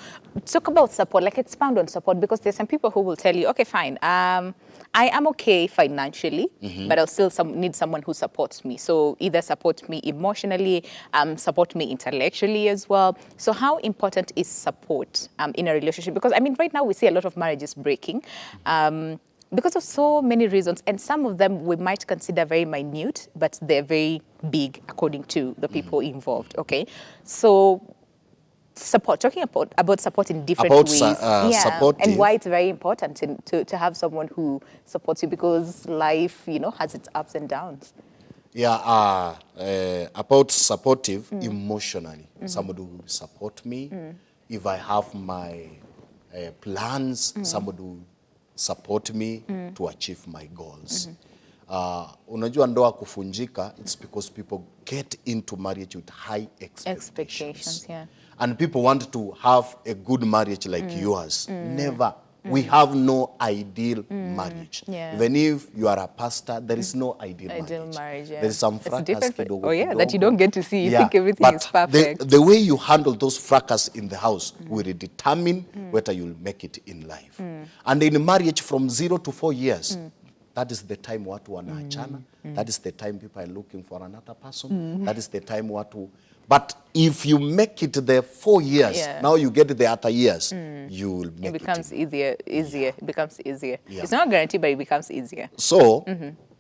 [SPEAKER 1] Talk about support, like expound on support, because there's some people who will tell you, okay, fine, I am okay financially, but I'll still need someone who supports me. So either support me emotionally, support me intellectually as well. So how important is support in a relationship? Because I mean, right now we see a lot of marriages breaking. Because of so many reasons, and some of them we might consider very minute, but they're very big according to the people involved, okay? So support, talking about support in different ways. And why it's very important to have someone who supports you, because life, has its ups and downs.
[SPEAKER 2] Yeah, about supportive emotionally. Somebody who will support me. If I have my plans, somebody who support me to achieve my goals. Unajua ndoa kufunjika, it's because people get into marriage with high expectations.
[SPEAKER 1] Yeah.
[SPEAKER 2] And people want to have a good marriage like yours. Never. We have no ideal marriage.
[SPEAKER 1] Yeah.
[SPEAKER 2] Even if you are a pastor, there is no ideal
[SPEAKER 1] marriage. Yeah.
[SPEAKER 2] There is some fracas kidogo,
[SPEAKER 1] that you don't get to see. You think everything is perfect.
[SPEAKER 2] The way you handle those fracas in the house will determine whether you'll make it in life. And in marriage from 0 to 4 years, that is the time watu wanaachana. That is the time people are looking for another person. That is the time watu... But if you make it there 4 years, now you get the other years, you will make it.
[SPEAKER 1] It becomes easier. It becomes easier.
[SPEAKER 2] Yeah.
[SPEAKER 1] It's not guaranteed, but it becomes easier.
[SPEAKER 2] So,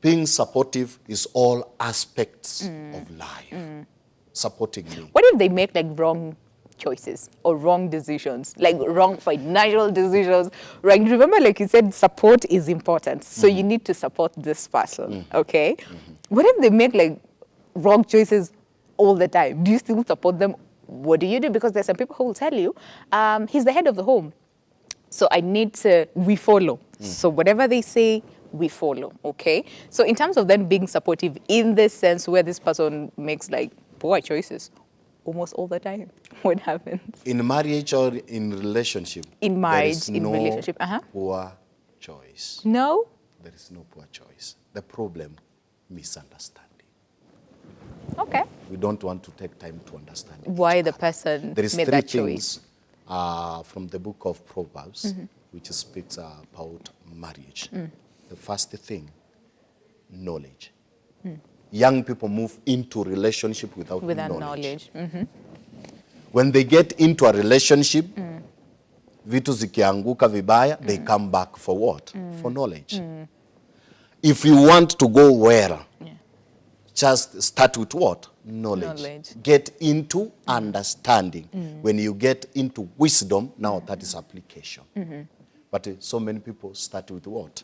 [SPEAKER 2] being supportive is all aspects of life. Supporting me.
[SPEAKER 1] What if they make like wrong choices or wrong decisions, like wrong financial decisions? Right? Remember, like you said, support is important. So you need to support this person, okay? What if they make like wrong choices all the time? Do you still support them? What do you do? Because there's some people who will tell you, he's the head of the home, so we follow. So whatever they say, we follow, okay? So in terms of them being supportive in this sense where this person makes like poor choices almost all the time, what happens? In
[SPEAKER 2] marriage or in relationship?
[SPEAKER 1] In marriage, in relationship.
[SPEAKER 2] Poor choice.
[SPEAKER 1] No?
[SPEAKER 2] There is no poor choice. The problem, misunderstanding.
[SPEAKER 1] Okay.
[SPEAKER 2] We don't want to take time to understand
[SPEAKER 1] why the person made that choice. There is 3
[SPEAKER 2] things from the book of Proverbs which speaks about marriage. The first thing, knowledge. Young people move into relationship without knowledge. When they get into a relationship, vitu zikianguka vibaya, they come back for what? For knowledge. If you want to go well, just start with what? Knowledge. Get into understanding. When you get into wisdom, now that is application. But so many people start with what?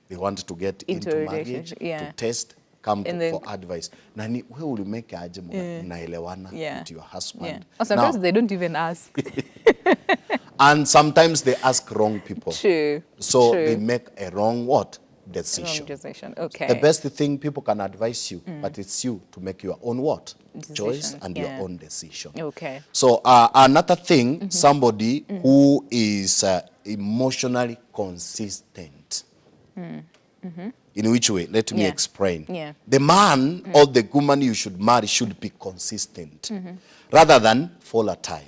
[SPEAKER 2] They want to get into marriage, to test, come for advice. Nani, where will you make aje mnaelewana with your husband?
[SPEAKER 1] Or sometimes they don't even ask.
[SPEAKER 2] And sometimes they ask wrong people.
[SPEAKER 1] True.
[SPEAKER 2] So they make a wrong what? decision.
[SPEAKER 1] Wrong decision. Okay.
[SPEAKER 2] The best thing people can advise you, but it's you to make your own what? Choice and
[SPEAKER 1] yeah.
[SPEAKER 2] your own decision.
[SPEAKER 1] Okay.
[SPEAKER 2] So another thing, somebody who is emotionally consistent. In which way? Let me explain.
[SPEAKER 1] Yeah.
[SPEAKER 2] The man or the woman you should marry should be consistent rather than volatile.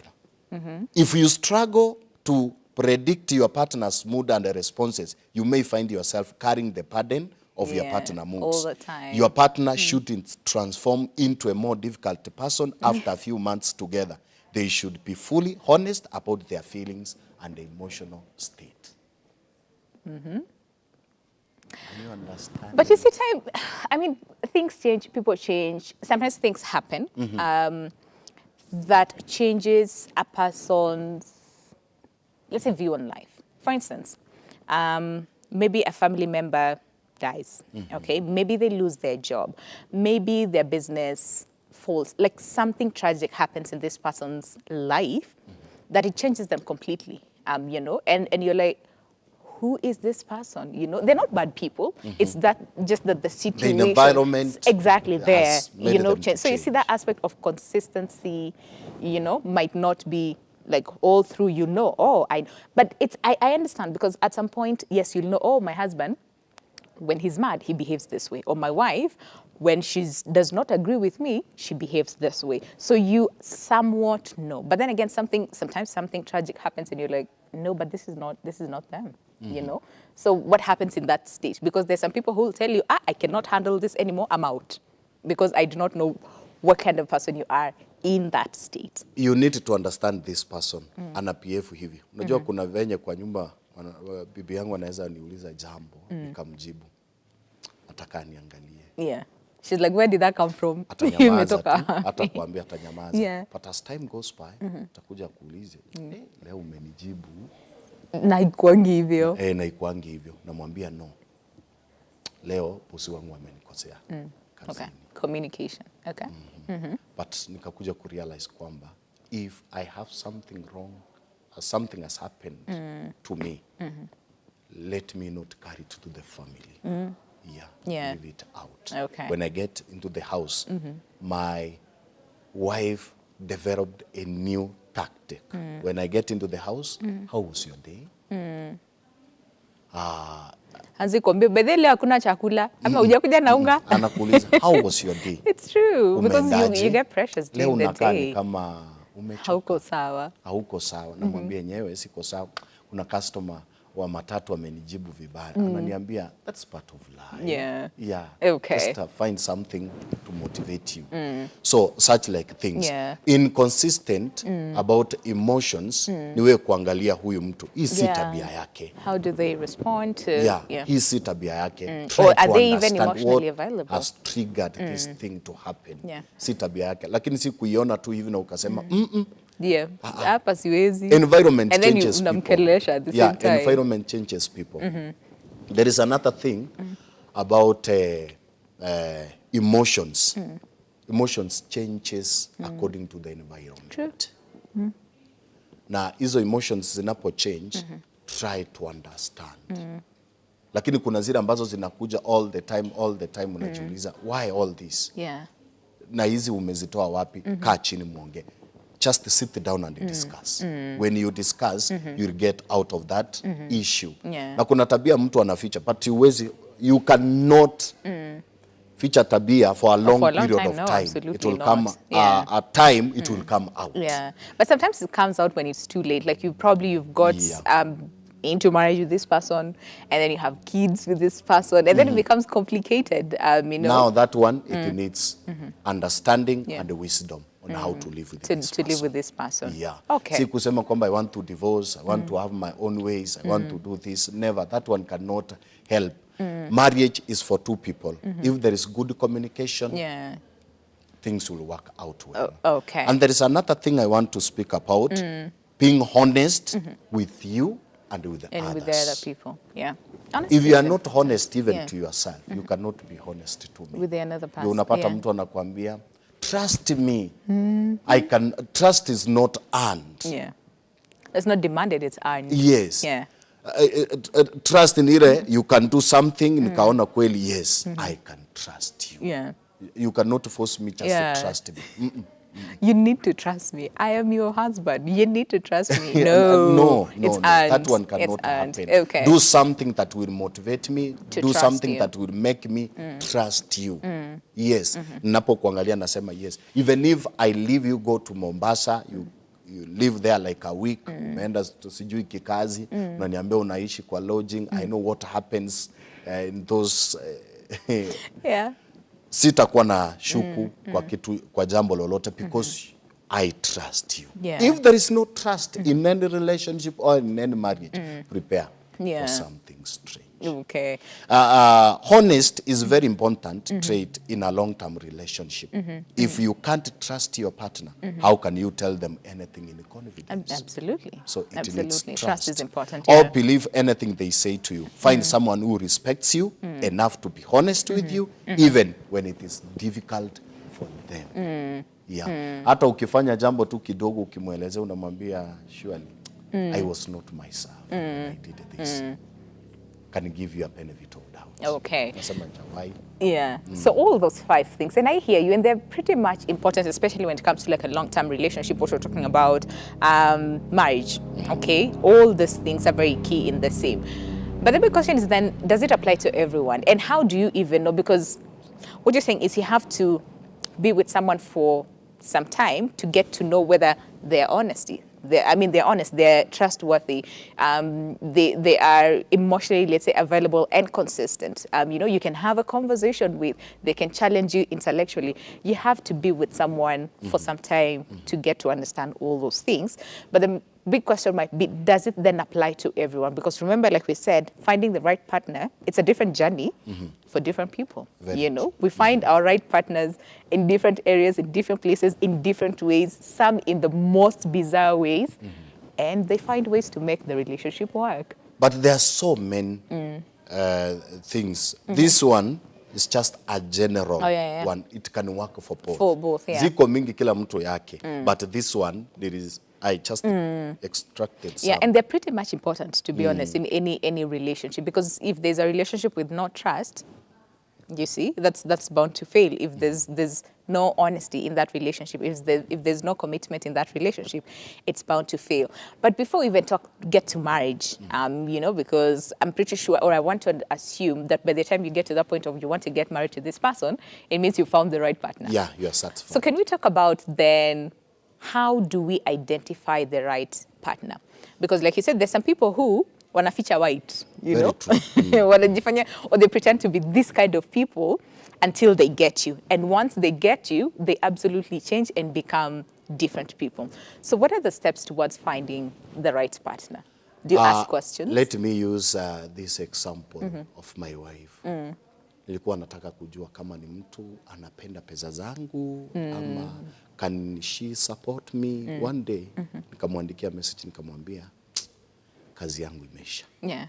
[SPEAKER 2] If you struggle to predict your partner's mood and the responses, you may find yourself carrying the burden of your partner's moods.
[SPEAKER 1] All the time.
[SPEAKER 2] Your partner shouldn't transform into a more difficult person after a few months together. They should be fully honest about their feelings and the emotional state. Can you understand?
[SPEAKER 1] But you see, I mean, things change, people change. Sometimes things happen that changes a person's, let's say, view on life. For instance, maybe a family member dies, okay? Maybe they lose their job. Maybe their business falls. Like something tragic happens in this person's life that it changes them completely, you know? And you're like, who is this person? You know, they're not bad people. It's that just that the situation,
[SPEAKER 2] the environment,
[SPEAKER 1] exactly there,
[SPEAKER 2] has made
[SPEAKER 1] you know.
[SPEAKER 2] them to
[SPEAKER 1] So you see that aspect of consistency, you know, might not be like all through. You know, but it's I understand because at some point, yes, you'll know. Oh, my husband, when he's mad, he behaves this way. Or my wife, when she does not agree with me, she behaves this way. So you somewhat know. But then again, sometimes something tragic happens, and you're like, no, but this is not them. You know, so what happens in that state? Because there's some people who will tell you, I cannot handle this anymore, I'm out, because I do not know what kind of person you are in that state.
[SPEAKER 2] You need to understand this person. Ana PF hivi. Unajua kuna venye kwa nyumba bibi yangu anaweza niuliza jambo nikamjibu. Ataka niangalie.
[SPEAKER 1] Yeah. She's like, where did that come from?
[SPEAKER 2] Atanyamaza tu, hata kuambia atanyamaza.
[SPEAKER 1] Yeah.
[SPEAKER 2] But as time goes by, atakuja kuulize, leo umenijibu.
[SPEAKER 1] Na ikuangi hivyo.
[SPEAKER 2] Na ikuangi hivyo. Namwambia no. Leo bosi wangu amenikosea.
[SPEAKER 1] Okay. Communication. Okay.
[SPEAKER 2] But nikakuja kurealize kwamba if I have something wrong, something has happened to me, let me not carry it to the family. Leave it out.
[SPEAKER 1] Okay.
[SPEAKER 2] When I get into the house, my wife developed a new tactic. When I get into the house, how was your day?
[SPEAKER 1] Anzi kuambia bedele hakuna chakula ama hujakuja na unga.
[SPEAKER 2] Anakuuliza how was your day?
[SPEAKER 1] It's true because you get pressures during the day.
[SPEAKER 2] Kama umechoka.
[SPEAKER 1] Hauko sawa.
[SPEAKER 2] Hauko sawa. Namwambia nyewe siko sawa. Kuna customer wa matatu amenijibu vibaya. Ananiambia that's part of life. Yeah.
[SPEAKER 1] Okay.
[SPEAKER 2] Just find something to motivate you. So such like things.
[SPEAKER 1] Yeah.
[SPEAKER 2] Inconsistent about emotions ni wewe kuangalia huyu mtu. Hii si tabia yake.
[SPEAKER 1] How do they respond to
[SPEAKER 2] hii si tabia yake.
[SPEAKER 1] Or are they even emotionally available?
[SPEAKER 2] Has triggered this thing to happen. Si tabia yake. Lakini si kuiona tu hivi na ukasema
[SPEAKER 1] hapa siwezi.
[SPEAKER 2] Environment
[SPEAKER 1] and
[SPEAKER 2] changes
[SPEAKER 1] then unamkelesha at the same time.
[SPEAKER 2] Environment changes people. There is another thing about emotions. Emotions changes according to the environment.
[SPEAKER 1] True.
[SPEAKER 2] Na hizo emotions zinapo change, try to understand. Lakini kuna zile ambazo zinakuja all the time unajiuliza why all this? Na hizi umezitoa wapi? Kaa chini muongee. Just sit down and discuss. When you discuss, you'll get out of that issue. Na kuna tabia mtu anaficha, but you cannot ficha tabia for a long period of time. It will come a time it will come out.
[SPEAKER 1] But sometimes it comes out when it's too late. Like you've got into marriage with this person, and then you have kids with this person, and then it becomes complicated. You know.
[SPEAKER 2] Now that one, it needs understanding and wisdom on how to live with this person.
[SPEAKER 1] To live with this person.
[SPEAKER 2] Okay. Si kusema kwamba I want to divorce, I want to have my own ways, I want to do this. Never. That one cannot help. Marriage is for two people. If there is good communication, things will work out well.
[SPEAKER 1] Okay.
[SPEAKER 2] And there is another thing I want to speak about, being honest with you and with the others.
[SPEAKER 1] With the other people, Honestly,
[SPEAKER 2] if you are not honest even to yourself, you cannot be honest to me.
[SPEAKER 1] With the another person.
[SPEAKER 2] Unapata mtu anakuambia, trust me. Trust is not earned.
[SPEAKER 1] It's not demanded, it's earned.
[SPEAKER 2] Yes. Trust in ile you can do something, nikaona kweli yes, I can trust you.
[SPEAKER 1] Yeah.
[SPEAKER 2] You cannot force me just to trust me.
[SPEAKER 1] You need to trust me. I am your husband. You need to trust me. No,
[SPEAKER 2] no,
[SPEAKER 1] it's
[SPEAKER 2] that one cannot happen.
[SPEAKER 1] Okay.
[SPEAKER 2] Do something that will motivate me.
[SPEAKER 1] To
[SPEAKER 2] do
[SPEAKER 1] trust
[SPEAKER 2] something
[SPEAKER 1] you.
[SPEAKER 2] that will make me trust you. Yes. Napokuangalia nasema yes. Even if I leave you, go to Mombasa, you live there like a week, umeenda sijui kikazi, unaniambia unaishi kwa lodging, I know what happens in those
[SPEAKER 1] Yeah.
[SPEAKER 2] Sitakuwa na shuku kwa kitu, kwa jambo lolote, because I trust you.
[SPEAKER 1] Yeah.
[SPEAKER 2] If there is no trust in any relationship or in any marriage, prepare for something strange.
[SPEAKER 1] Okay.
[SPEAKER 2] Honest is very important trait in a long-term relationship. If you can't trust your partner, how can you tell them anything in confidence?
[SPEAKER 1] Absolutely.
[SPEAKER 2] So it
[SPEAKER 1] Absolutely.
[SPEAKER 2] needs trust.
[SPEAKER 1] Trust is important.
[SPEAKER 2] Or believe anything they say to you. Find someone who respects you enough to be honest with you, even when it is difficult for them. Yeah. Hata ukifanya jambo tu kidogo, ukimwelezea unamwambia, surely I was not myself when I did this. Can give you a benefit of doubt.
[SPEAKER 1] Okay.
[SPEAKER 2] Why?
[SPEAKER 1] Yeah. So all those 5 things, and I hear you, and they're pretty much important, especially when it comes to like a long-term relationship, what we're talking about, marriage. Okay. All these things are very key in the same. But the big question is then, does it apply to everyone? And how do you even know? Because what you're saying is you have to be with someone for some time to get to know whether they're honesty. They're honest, they're trustworthy, they are emotionally, let's say, available and consistent. You can have a conversation with, they can challenge you intellectually. You have to be with someone for some time to get to understand all those things. But the big question might be, does it then apply to everyone? Because remember, like we said, finding the right partner, it's a different journey for different people. We find our right partners in different areas, in different places, in different ways, some in the most bizarre ways, and they find ways to make the relationship work.
[SPEAKER 2] But there are so many things. This one is just a general one. It can work for both.
[SPEAKER 1] For both, yeah.
[SPEAKER 2] Ziko mingi kila mtu yake. But this one, I just extracted some.
[SPEAKER 1] Yeah, and they're pretty much important, to be honest, in any relationship. Because if there's a relationship with no trust, you see, that's bound to fail. If there's no honesty in that relationship, if there's no commitment in that relationship, it's bound to fail. But before we even get to marriage, because I'm pretty sure, or I want to assume that by the time you get to that point of you want to get married to this person, it means you found the right partner.
[SPEAKER 2] Yeah, you're satisfied.
[SPEAKER 1] So can we talk about then, how do we identify the right partner? Because like you said, there's some people who wanaficha white, wanajifanya, or they pretend to be this kind of people until they get you. And once they get you, they absolutely change and become different people. So what are the steps towards finding the right partner? Do you ask questions?
[SPEAKER 2] Let me use this example of my wife. Nilikuwa nataka kujua kama ni mtu anapenda pesa zangu ama can she support me one day. Nikamwandikia message nikamwambia kazi yangu imeisha.
[SPEAKER 1] Yeah.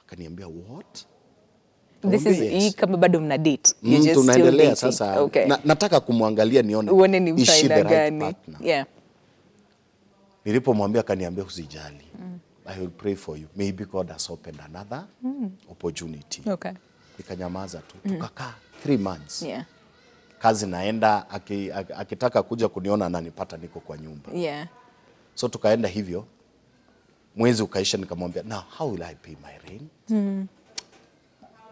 [SPEAKER 2] Akaniambia what?
[SPEAKER 1] This is
[SPEAKER 2] yes.
[SPEAKER 1] Kama bado mna date. You just
[SPEAKER 2] tunaendelea
[SPEAKER 1] still
[SPEAKER 2] sasa.
[SPEAKER 1] Okay.
[SPEAKER 2] Nataka kumwangalia nione is she the right partner.
[SPEAKER 1] Yeah.
[SPEAKER 2] Nilipomwambia akaniambia usijali. I will pray for you. Maybe God has opened another opportunity.
[SPEAKER 1] Okay.
[SPEAKER 2] Nikanyamaza tu. Tukakaa 3 months.
[SPEAKER 1] Yeah.
[SPEAKER 2] Kazi naenda, akitaka kuja kuniona ananipata niko kwa nyumba.
[SPEAKER 1] Yeah.
[SPEAKER 2] So tukaenda hivyo. Mwezi ukaisha nikamwambia, now how will I pay my rent?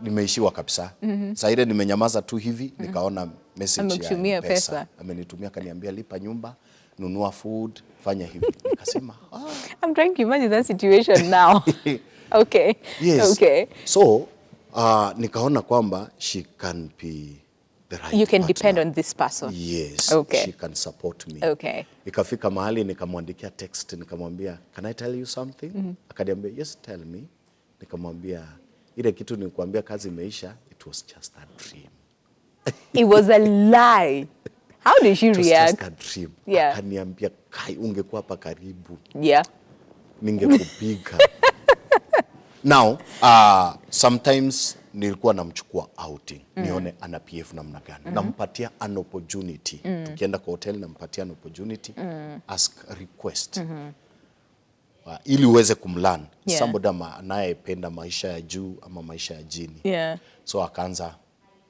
[SPEAKER 2] Nimeishiwa kabisa. Sasa ile nimenyamaza tu hivi, nikaona message ya pesa. Amenitumia akaniambia lipa nyumba, nunua food, fanya hivi. Nikasema,
[SPEAKER 1] I'm trying to imagine that situation now. Okay.
[SPEAKER 2] Yes.
[SPEAKER 1] Okay.
[SPEAKER 2] So, nikaona kwamba she can be the right
[SPEAKER 1] You can
[SPEAKER 2] partner.
[SPEAKER 1] depend on this person.
[SPEAKER 2] Yes.
[SPEAKER 1] Okay.
[SPEAKER 2] She can support me.
[SPEAKER 1] Okay.
[SPEAKER 2] Ikafika mahali nikamwandikia text nikamwambia, can I tell you something? Akaniambia, yes, tell me. Nikamwambia, ile kitu nilikwambia kazi imeisha, it was just a dream.
[SPEAKER 1] It was a lie. How did she react?
[SPEAKER 2] It was just a dream.
[SPEAKER 1] Yeah.
[SPEAKER 2] Akaniambia, kai ungekuwa hapa karibu.
[SPEAKER 1] Yeah.
[SPEAKER 2] Ningekupiga. Now, sometimes nilikuwa namchukua outing. Nione ana PF namna gani. Nampatia an opportunity. Tukienda kwa hotel nampatia an opportunity. Ask request. ili uweze kumlearn.
[SPEAKER 1] Yeah.
[SPEAKER 2] Somebody anayependa maisha ya juu ama maisha ya jini.
[SPEAKER 1] Yeah.
[SPEAKER 2] So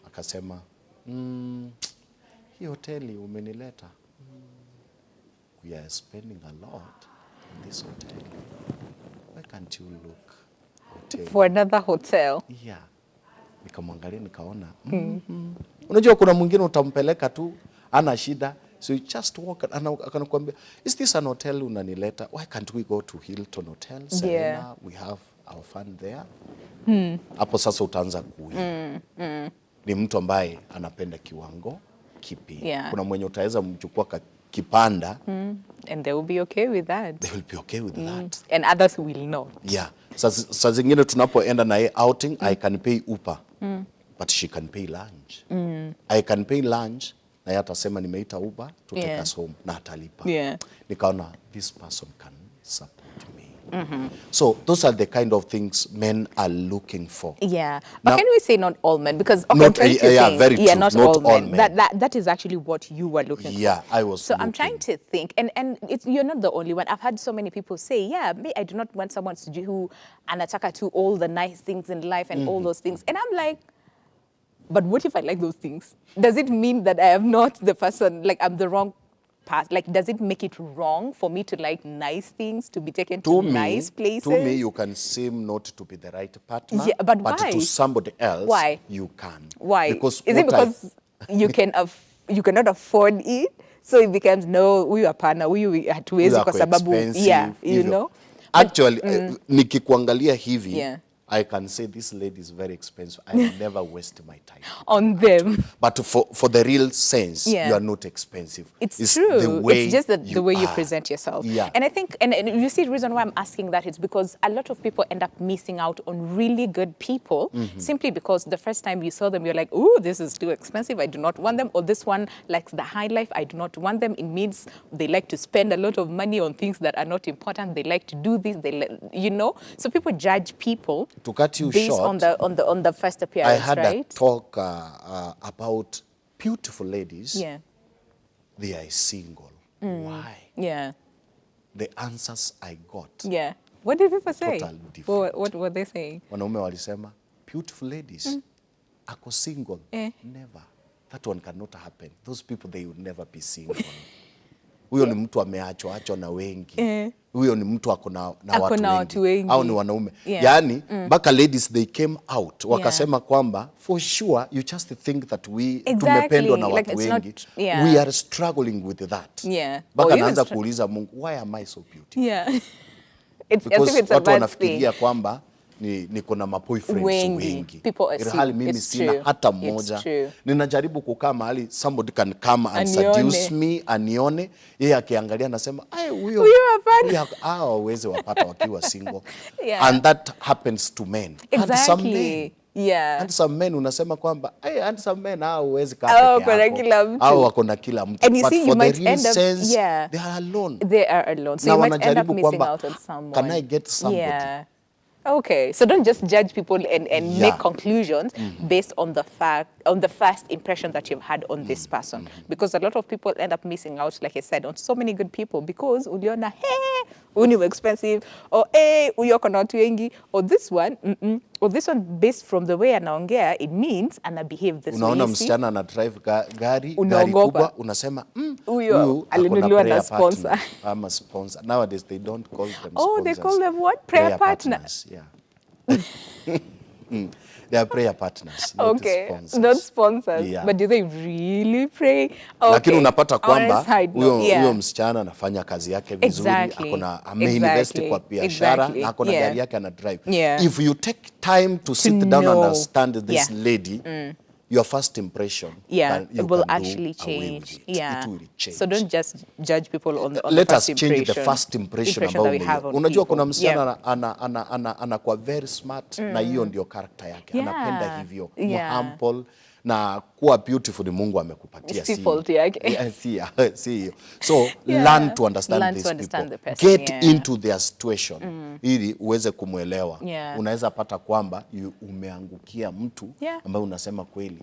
[SPEAKER 2] akasema, hii hoteli umenileta. We are spending a lot in this hotel. Why can't you look hotel?
[SPEAKER 1] For another hotel?
[SPEAKER 2] Yeah. Nikamwangalia nikaona. Unajua kuna mwingine utampeleka tu, ana shida. So you just walk, akanakuambia, is this an hotel unanileta? Why can't we go to Hilton Hotel, Serena?
[SPEAKER 1] Yeah.
[SPEAKER 2] We have our fun there. Hapo sasa utaanza ni mtu ambaye anapenda kiwango kipi.
[SPEAKER 1] Yeah.
[SPEAKER 2] Kuna mwenye utaweza mchukua kipanda.
[SPEAKER 1] And they will be okay with that.
[SPEAKER 2] They will be okay with that.
[SPEAKER 1] And others will not.
[SPEAKER 2] Yeah. Saa zingine tunapoenda na yeye outing, I can pay Uber. But she can pay lunch. I can pay lunch. Na yeye atasema nimeita Uber to take us home na atalipa.
[SPEAKER 1] Yeah.
[SPEAKER 2] Nikaona this person can support me. So those are the kind of things men are looking for.
[SPEAKER 1] Yeah. But
[SPEAKER 2] Now,
[SPEAKER 1] can we say not all men? Because okay,
[SPEAKER 2] not,
[SPEAKER 1] I'm trying to think.
[SPEAKER 2] very true.
[SPEAKER 1] Not all men. That is actually what you were looking for.
[SPEAKER 2] Yeah, I was
[SPEAKER 1] So
[SPEAKER 2] looking.
[SPEAKER 1] I'm trying to think, and you're not the only one. I've had so many people say, yeah, me, I do not want someone who anataka to all the nice things in life and all those things. And I'm like, but what if I like those things? Does it mean that I am not the person, like I'm the wrong path? Like, does it make it wrong for me to like nice things, to be taken to nice places?
[SPEAKER 2] To me, you can seem not to be the right partner.
[SPEAKER 1] Yeah, but why?
[SPEAKER 2] To somebody else,
[SPEAKER 1] why?
[SPEAKER 2] You can.
[SPEAKER 1] Why?
[SPEAKER 2] Because
[SPEAKER 1] is it because you cannot afford it? So it becomes, no, we are partner, we hatuwezi kwa sababu, yeah, you know?
[SPEAKER 2] Actually, nikikuangalia hivi,
[SPEAKER 1] yeah.
[SPEAKER 2] I can say this lady is very expensive. I will never waste my time
[SPEAKER 1] on them.
[SPEAKER 2] But for the real sense, you are not expensive.
[SPEAKER 1] It's true.
[SPEAKER 2] The way
[SPEAKER 1] it's just the way you present yourself.
[SPEAKER 2] Yeah.
[SPEAKER 1] And I think, and you see the reason why I'm asking that is because a lot of people end up missing out on really good people simply because the first time you saw them, you're like, oh, this is too expensive. I do not want them. Or this one likes the high life. I do not want them. It means they like to spend a lot of money on things that are not important. They like to do this. You know? So people judge people.
[SPEAKER 2] To cut you
[SPEAKER 1] based
[SPEAKER 2] short,
[SPEAKER 1] on the first appearance,
[SPEAKER 2] I had
[SPEAKER 1] right?
[SPEAKER 2] a talk about beautiful ladies.
[SPEAKER 1] Yeah.
[SPEAKER 2] They are single. Why?
[SPEAKER 1] Yeah.
[SPEAKER 2] The answers I got.
[SPEAKER 1] Yeah. What did people say?
[SPEAKER 2] Totally different.
[SPEAKER 1] What were they saying?
[SPEAKER 2] Wanaume walisema, beautiful ladies, ako single. Never. That one cannot happen. Those people, they will never be single. Huyo ni mtu ameachwa na wengi. Huyo ni mtu ako na watu wengi. Hao ni wanaume. Yaani, mpaka ladies they came out wakasema kwamba for sure you just think that we tumependwa na watu wengi. We are struggling with that. Mpaka naanza kuuliza Mungu, why am I so beautiful? Because watu wanafikiria kwamba niko na maboyfriends wengi. Ilhali mimi sina hata mmoja. Ninajaribu kukaa mahali somebody can come and seduce me, anione. Yeye akiangalia anasema, huyo hawezi wapata wakiwa single. And that happens to men. And some men. And some men unasema kwamba, and some men hawezi kaa peke yako. Hao wako na kila mtu.
[SPEAKER 1] And you see, you might
[SPEAKER 2] end up,
[SPEAKER 1] sense,
[SPEAKER 2] they are alone.
[SPEAKER 1] They are alone. So you might end up missing out on someone.
[SPEAKER 2] Can I get somebody?
[SPEAKER 1] Yeah. Okay, so don't just judge people and make conclusions based on the first impression that you've had on this person, because a lot of people end up missing out, like I said, on so many good people because uliona, hey, uni expensive, or hey, uyoko na watu wengi, or this one, based from the way anaongea, it means ana behave this way.
[SPEAKER 2] Unaona msichana ana drive gari kubwa, unasema
[SPEAKER 1] huyo alinunuliwa na sponsor.
[SPEAKER 2] I'm a sponsor. Nowadays they don't call them sponsors.
[SPEAKER 1] Oh, they call them what? Prayer partners.
[SPEAKER 2] Yeah. They are prayer partners, not sponsors.
[SPEAKER 1] Not sponsors. Yeah. But do they really pray? Okay.
[SPEAKER 2] Lakini unapata kwamba huyo msichana anafanya kazi yake vizuri, akona ameinvest kwa biashara na akona gari yake ana drive. If you take time to sit down and understand this lady, your first impression
[SPEAKER 1] will actually change. It will change. So don't just judge people on the
[SPEAKER 2] Let
[SPEAKER 1] first
[SPEAKER 2] us change the first impression about me. Unajua kuna msichana anakuwa very smart na hiyo ndio character yake. Anapenda hivyo. Humble na kuwa beautiful ni Mungu amekupatia
[SPEAKER 1] si fault yake.
[SPEAKER 2] See. So learn to understand these people. Get into their situation ili uweze kumuelewa. Unaweza pata kwamba umeangukia mtu ambaye unasema kweli.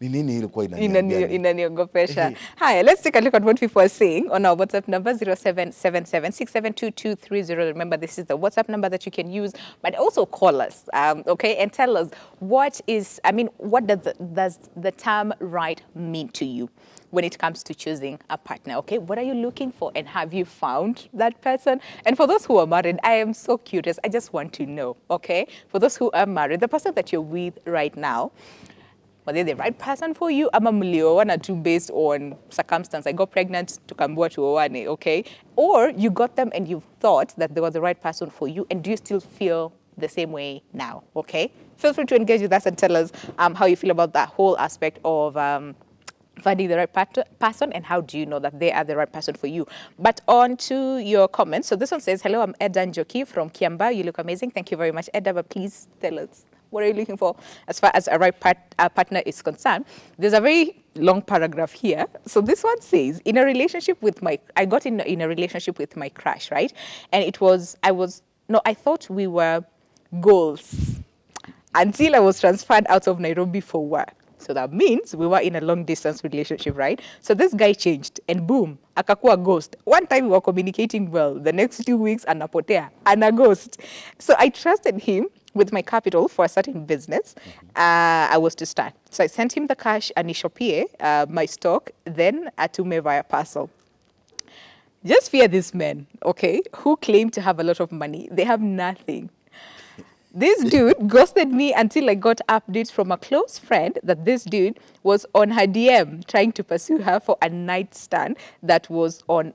[SPEAKER 2] Ni nini ilikuwa inaniambia nini?
[SPEAKER 1] Inaniogopesha. Hi, let's take a look at what people are saying on our WhatsApp number 0777672230. Remember, this is the WhatsApp number that you can use, but also call us, okay, and tell us what does the term right mean to you when it comes to choosing a partner, okay? What are you looking for, and have you found that person? And for those who are married, I am so curious. I just want to know, okay? For those who are married, the person that you're with right now, were they the right person for you? Ama mlioana tu based on circumstance. I got pregnant, tukaambiwa tuoane, okay? Or you got them and you thought that they were the right person for you, and do you still feel the same way now, okay? Feel free to engage with us and tell us how you feel about that whole aspect of finding the right person, and how do you know that they are the right person for you. But on to your comments. So this one says, hello, I'm Edda Njoki from Kiamba. You look amazing. Thank you very much, Edda, but please tell us, what are you looking for as far as a right partner is concerned? There's a very long paragraph here. So this one says, I got in a relationship with my crush, right? And I thought we were goals until I was transferred out of Nairobi for work. So that means we were in a long distance relationship, right? So this guy changed, and boom, akakuwa ghost. One time we were communicating well, the next 2 weeks anapotea, ana ghost. So I trusted him with my capital for a certain business. I was to start. So I sent him the cash anishopie, my stock, then atume via parcel. Just fear these men, okay, who claim to have a lot of money. They have nothing. This dude ghosted me until I got updates from a close friend that this dude was on her DM trying to pursue her for a nightstand that was on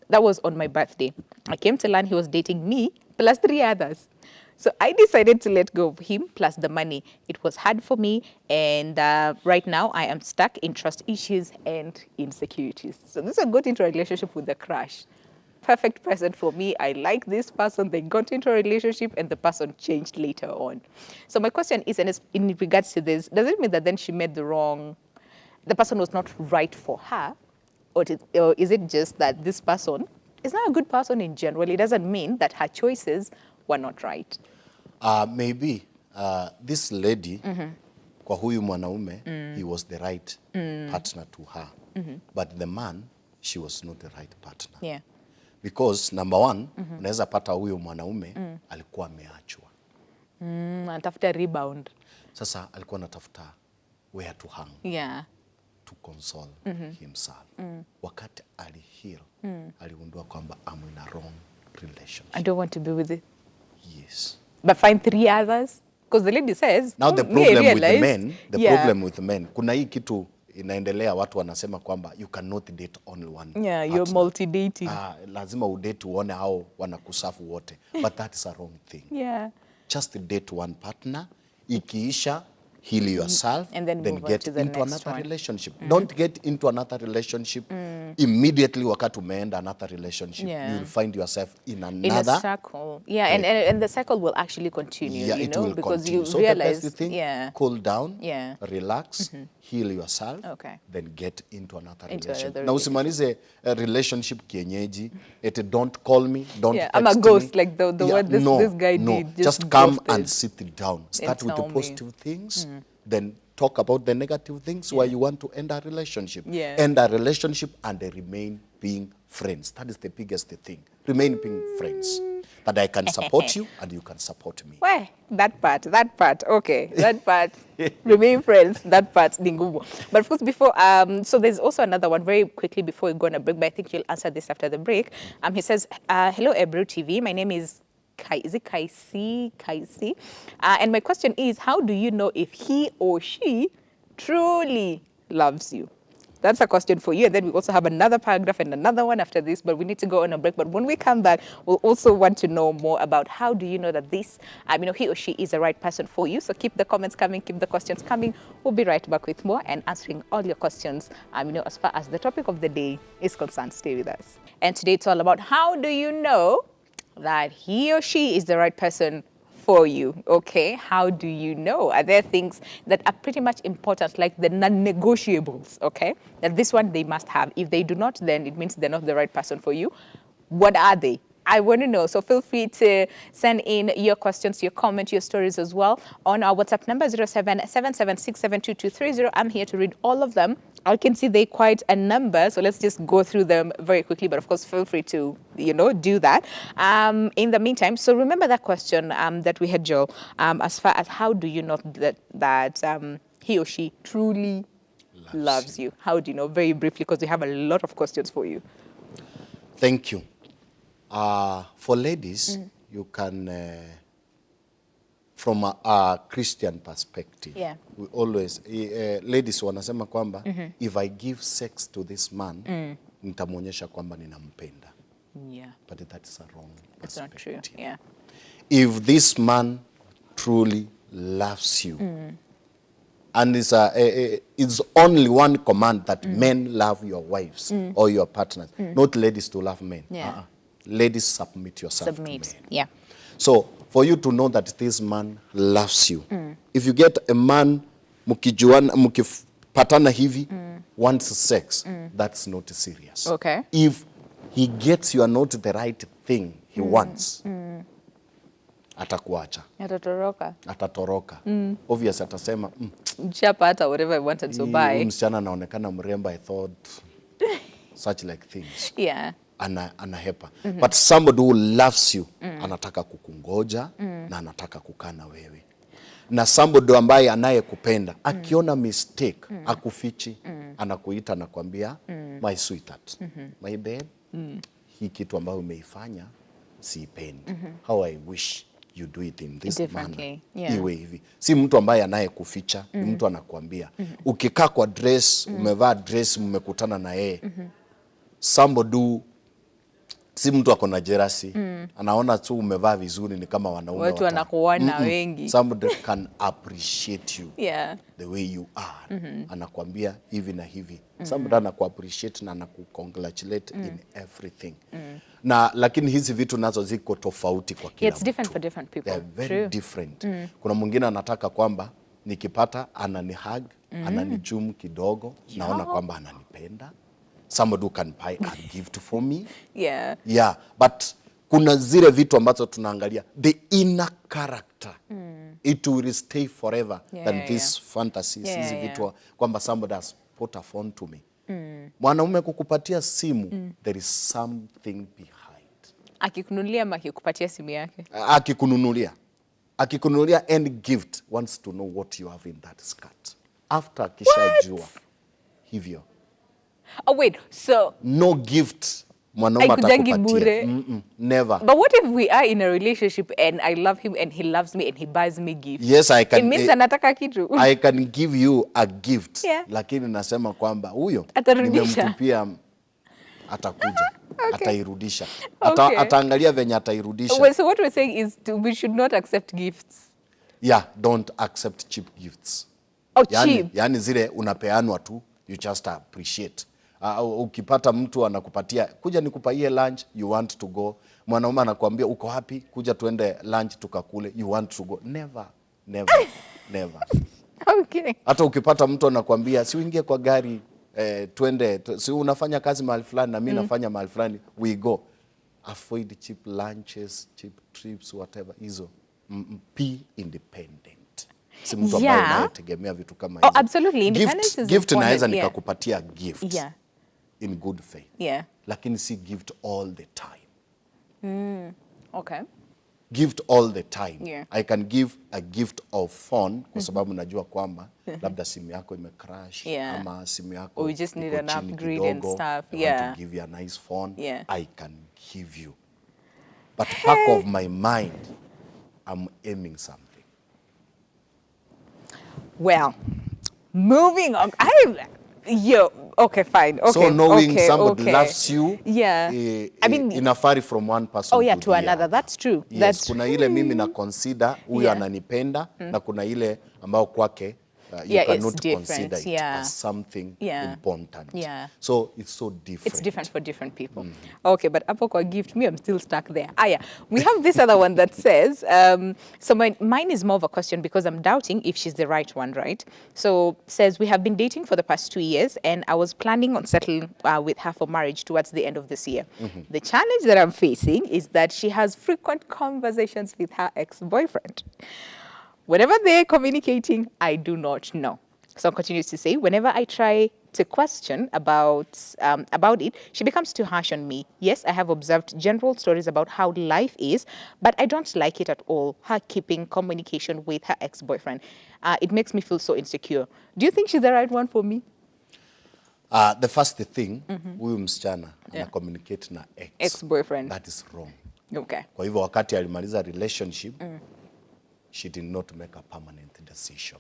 [SPEAKER 1] my birthday. I came to learn he was dating me plus 3 others. So I decided to let go of him plus the money. It was hard for me, and right now I am stuck in trust issues and insecurities. So this one got into a relationship with a crush. Perfect person for me. I like this person. They got into a relationship and the person changed later on. So my question is, and in regards to this, does it mean that then she made the person was not right for her? Or is it just that this person is not a good person in general? It doesn't mean that her choices were not right.
[SPEAKER 2] Maybe this lady, kwa huyu mwanaume, he was the right partner to her. But the man, she was not the right partner.
[SPEAKER 1] Yeah.
[SPEAKER 2] Because number one, unaweza pata huyu mwanaume alikuwa ameachwa.
[SPEAKER 1] Anatafuta rebound.
[SPEAKER 2] Sasa alikuwa anatafuta where to hang.
[SPEAKER 1] Yeah.
[SPEAKER 2] To console himself. Wakati aliheal, aligundua kwamba I'm in a wrong relationship.
[SPEAKER 1] I don't want to be with it.
[SPEAKER 2] Yes.
[SPEAKER 1] But find 3 others? Because the lady says,
[SPEAKER 2] now the problem with men, kuna hii kitu inaendelea, watu wanasema kwamba you cannot date only one
[SPEAKER 1] partner. You're multi-dating.
[SPEAKER 2] Lazima udate uone hao wanakusafu wote. But that is a wrong thing.
[SPEAKER 1] Yeah.
[SPEAKER 2] Just date one partner, ikiisha, heal yourself,
[SPEAKER 1] and then
[SPEAKER 2] get into another relationship. Don't get into another relationship immediately wakati umeenda another relationship.
[SPEAKER 1] Yeah.
[SPEAKER 2] You'll find yourself in another.
[SPEAKER 1] In a circle. Yeah, and the cycle will actually continue,
[SPEAKER 2] yeah,
[SPEAKER 1] you know, because
[SPEAKER 2] continue.
[SPEAKER 1] you realize,
[SPEAKER 2] the best thing, cool down, relax, heal yourself, then get into another relationship. Na usimalize a relationship kienyeji, don't call me, don't text
[SPEAKER 1] I'm a ghost, like the word this guy did.
[SPEAKER 2] Just come and sit down. Start with the positive things, then talk about the negative things where you want to end a relationship. End a relationship and remain being friends. That is the biggest thing. Remain being friends. That I can support you and you can support me.
[SPEAKER 1] Well, that part, okay. That part, remain friends, that part, dingubo. But of course, before, so there's also another one very quickly before we go on a break, but I think you'll answer this after the break. He says, hello, Ebru TV. My name is Kaisi? And my question is, how do you know if he or she truly loves you? That's a question for you. And then we also have another paragraph and another one after this, but we need to go on a break. But when we come back, we'll also want to know more about how do you know that this, he or she is the right person for you. So keep the comments coming, keep the questions coming. We'll be right back with more and answering all your questions, as far as the topic of the day is concerned. Stay with us. And today it's all about how do you know that he or she is the right person for you, okay? How do you know? Are there things that are pretty much important, like the non-negotiables, okay? That this one they must have. If they do not, then it means they're not the right person for you. What are they? I want to know. So feel free to send in your questions, your comments, your stories as well on our WhatsApp number 0777672230. I'm here to read all of them. I can see they're quite a number, so let's just go through them very quickly. But of course, feel free to, do that. In the meantime, so remember that question that we had, Joel, as far as how do you know that he or she truly loves you? How do you know? Very briefly, because we have a lot of questions for you.
[SPEAKER 2] Thank you. For ladies, you can, from a Christian perspective, we always, ladies wanasema kwamba, if I give sex to this man, nitamwonyesha kwamba ninampenda.
[SPEAKER 1] Yeah.
[SPEAKER 2] But that's a wrong perspective.
[SPEAKER 1] It's not true. Yeah.
[SPEAKER 2] If this man truly loves you, and it's only one command that men love your wives or your partners, not ladies to love men.
[SPEAKER 1] Yeah.
[SPEAKER 2] Ladies, submit yourself to men.
[SPEAKER 1] Yeah.
[SPEAKER 2] So for you to know that this man loves you, if you get a man mukipatana hivi wants sex, that's not serious.
[SPEAKER 1] Okay.
[SPEAKER 2] If he gets you are not the right thing he wants, atakuacha. Atatoroka. Obvious atasema,
[SPEAKER 1] Chapata, whatever I wanted to buy.
[SPEAKER 2] Msichana anaonekana mrembo, I thought such like things.
[SPEAKER 1] Yeah.
[SPEAKER 2] Anahepa. But somebody who loves you, anataka kukungoja na anataka kukaa na wewe. Na somebody ambaye anayekupenda, akiona mistake, akufichi, anakuita anakuambia, my sweetheart, my babe, hii kitu ambayo umeifanya, siipendi. How I wish you do it in this manner.
[SPEAKER 1] Yeah.
[SPEAKER 2] Iwe hivi. Si mtu ambaye anayekuficha, ni mtu anakuambia. Ukikaa kwa dress, umevaa dress, mmekutana na yeye. Somebody si mtu ako na jealousy, anaona tu umevaa vizuri ni kama wanaume
[SPEAKER 1] watu wanakuona wengi.
[SPEAKER 2] Somebody can appreciate you the way you are. Anakuambia hivi na hivi. Somebody anaku-appreciate na anaku-congratulate in everything. Na lakini hizi vitu nazo ziko tofauti kwa kila
[SPEAKER 1] It's different for different people.
[SPEAKER 2] They're very different. Kuna mwingine anataka kwamba nikipata ananihug, ananichum kidogo, naona kwamba ananipenda. Somebody who can buy a gift for me. Yeah, but kuna zile vitu ambazo tunaangalia the inner character. It will stay forever than these fantasies. Hizi vitu kwamba somebody has put a phone to me. Mwanaume kukupatia simu, there is something behind.
[SPEAKER 1] Akikununulia ama akikupatia simu yake?
[SPEAKER 2] Akikununulia and gift wants to know what you have in that skirt. After akishajua hivyo.
[SPEAKER 1] Oh wait, so
[SPEAKER 2] no gift mwanaume atakupatia. Never.
[SPEAKER 1] But what if we are in a relationship and I love him and he loves me and he buys me gifts?
[SPEAKER 2] Yes, I can.
[SPEAKER 1] It means anataka kitu.
[SPEAKER 2] I can give you a gift.
[SPEAKER 1] Yeah.
[SPEAKER 2] Lakini nasema kwamba huyo
[SPEAKER 1] nimemtupia
[SPEAKER 2] atakuja. Atairudisha. Ataangalia venye atairudisha.
[SPEAKER 1] Well, so what we're saying is we should not accept gifts.
[SPEAKER 2] Yeah, don't accept cheap gifts.
[SPEAKER 1] Oh, cheap.
[SPEAKER 2] Yani zile unapeanwa tu, you just appreciate. Ukipata mtu anakupatia kuja nikupaie lunch, you want to go. Mwanaume anakuambia uko happy, kuja tuende lunch tukakule, you want to go. Never.
[SPEAKER 1] Okay.
[SPEAKER 2] Hata ukipata mtu anakuambia si uingie kwa gari, twende, si unafanya kazi mahali fulani na mimi nafanya mahali fulani, we go. Avoid cheap lunches, cheap trips, whatever hizo. Be independent. Si mtu ambaye anayetegemea vitu kama hizo.
[SPEAKER 1] Oh, absolutely. Independence is
[SPEAKER 2] gift naweza nikakupatia gift.
[SPEAKER 1] Yeah.
[SPEAKER 2] In good faith.
[SPEAKER 1] Yeah.
[SPEAKER 2] Lakini si gift all the time.
[SPEAKER 1] Okay.
[SPEAKER 2] Gift all the time.
[SPEAKER 1] Yeah.
[SPEAKER 2] I can give a gift of phone kwa sababu najua kwamba labda simu yako imecrash ama simu yako
[SPEAKER 1] we just need an upgrade and stuff.
[SPEAKER 2] I want to give you a nice phone. I can give you. But back of my mind, I'm aiming something. Well,
[SPEAKER 1] moving on. Okay, fine. Okay.
[SPEAKER 2] So knowing somebody loves you,
[SPEAKER 1] I mean,
[SPEAKER 2] inafari from one person
[SPEAKER 1] to another. That's true.
[SPEAKER 2] Yes, kuna ile mimi na consider huyu ananipenda na kuna ile ambao kwake you
[SPEAKER 1] it's
[SPEAKER 2] cannot
[SPEAKER 1] different.
[SPEAKER 2] consider it
[SPEAKER 1] Yeah.
[SPEAKER 2] as something
[SPEAKER 1] Yeah.
[SPEAKER 2] important.
[SPEAKER 1] Yeah.
[SPEAKER 2] So it's so different.
[SPEAKER 1] It's different for different people. Okay, but hapo kwa gift, me, I'm still stuck there. Yeah. We have this other one that says, so mine is more of a question because I'm doubting if she's the right one, right? So says, we have been dating for the past 2 years and I was planning on settling with her for marriage towards the end of this year. The challenge that I'm facing is that she has frequent conversations with her ex-boyfriend. Whenever they're communicating, I do not know. So continues to say, whenever I try to question about it, she becomes too harsh on me. Yes, I have observed general stories about how life is, but I don't like it at all, her keeping communication with her ex-boyfriend. It makes me feel so insecure. Do you think she's the right one for me?
[SPEAKER 2] The first thing, huyu msichana ana communicate na
[SPEAKER 1] Ex-boyfriend.
[SPEAKER 2] That is wrong.
[SPEAKER 1] Okay.
[SPEAKER 2] Kwa hivyo wakati alimaliza relationship, she did not make a permanent decision.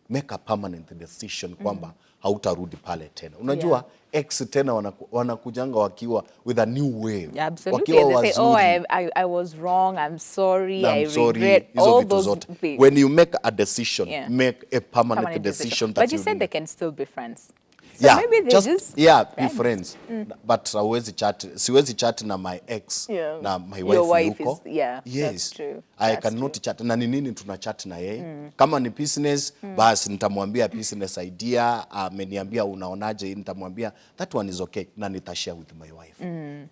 [SPEAKER 2] Make a permanent decision kwamba hautarudi pale tena. Unajua ex tena wanakujanga wakiwa with a new wave.
[SPEAKER 1] Yeah, absolutely.
[SPEAKER 2] Wakiwa
[SPEAKER 1] They say, oh,
[SPEAKER 2] wazuri.
[SPEAKER 1] I was wrong, I'm sorry, I
[SPEAKER 2] I'm sorry,
[SPEAKER 1] regret,
[SPEAKER 2] hizo
[SPEAKER 1] all
[SPEAKER 2] vitu
[SPEAKER 1] those
[SPEAKER 2] zote.
[SPEAKER 1] things.
[SPEAKER 2] When you make a decision,
[SPEAKER 1] Yeah.
[SPEAKER 2] make a permanent decision.
[SPEAKER 1] But you said they can still be friends. So
[SPEAKER 2] Yeah,
[SPEAKER 1] maybe they just
[SPEAKER 2] be friends. But siwezi chat na my ex na my wife.
[SPEAKER 1] Your wife
[SPEAKER 2] yuko.
[SPEAKER 1] is, yeah,
[SPEAKER 2] Yes.
[SPEAKER 1] that's true.
[SPEAKER 2] I cannot chat. Na ni nini tuna chat na yeye? Kama ni business, basi nitamwambia business idea, ameniambia unaonaje, nitamwambia that one is okay na nitashare with my wife.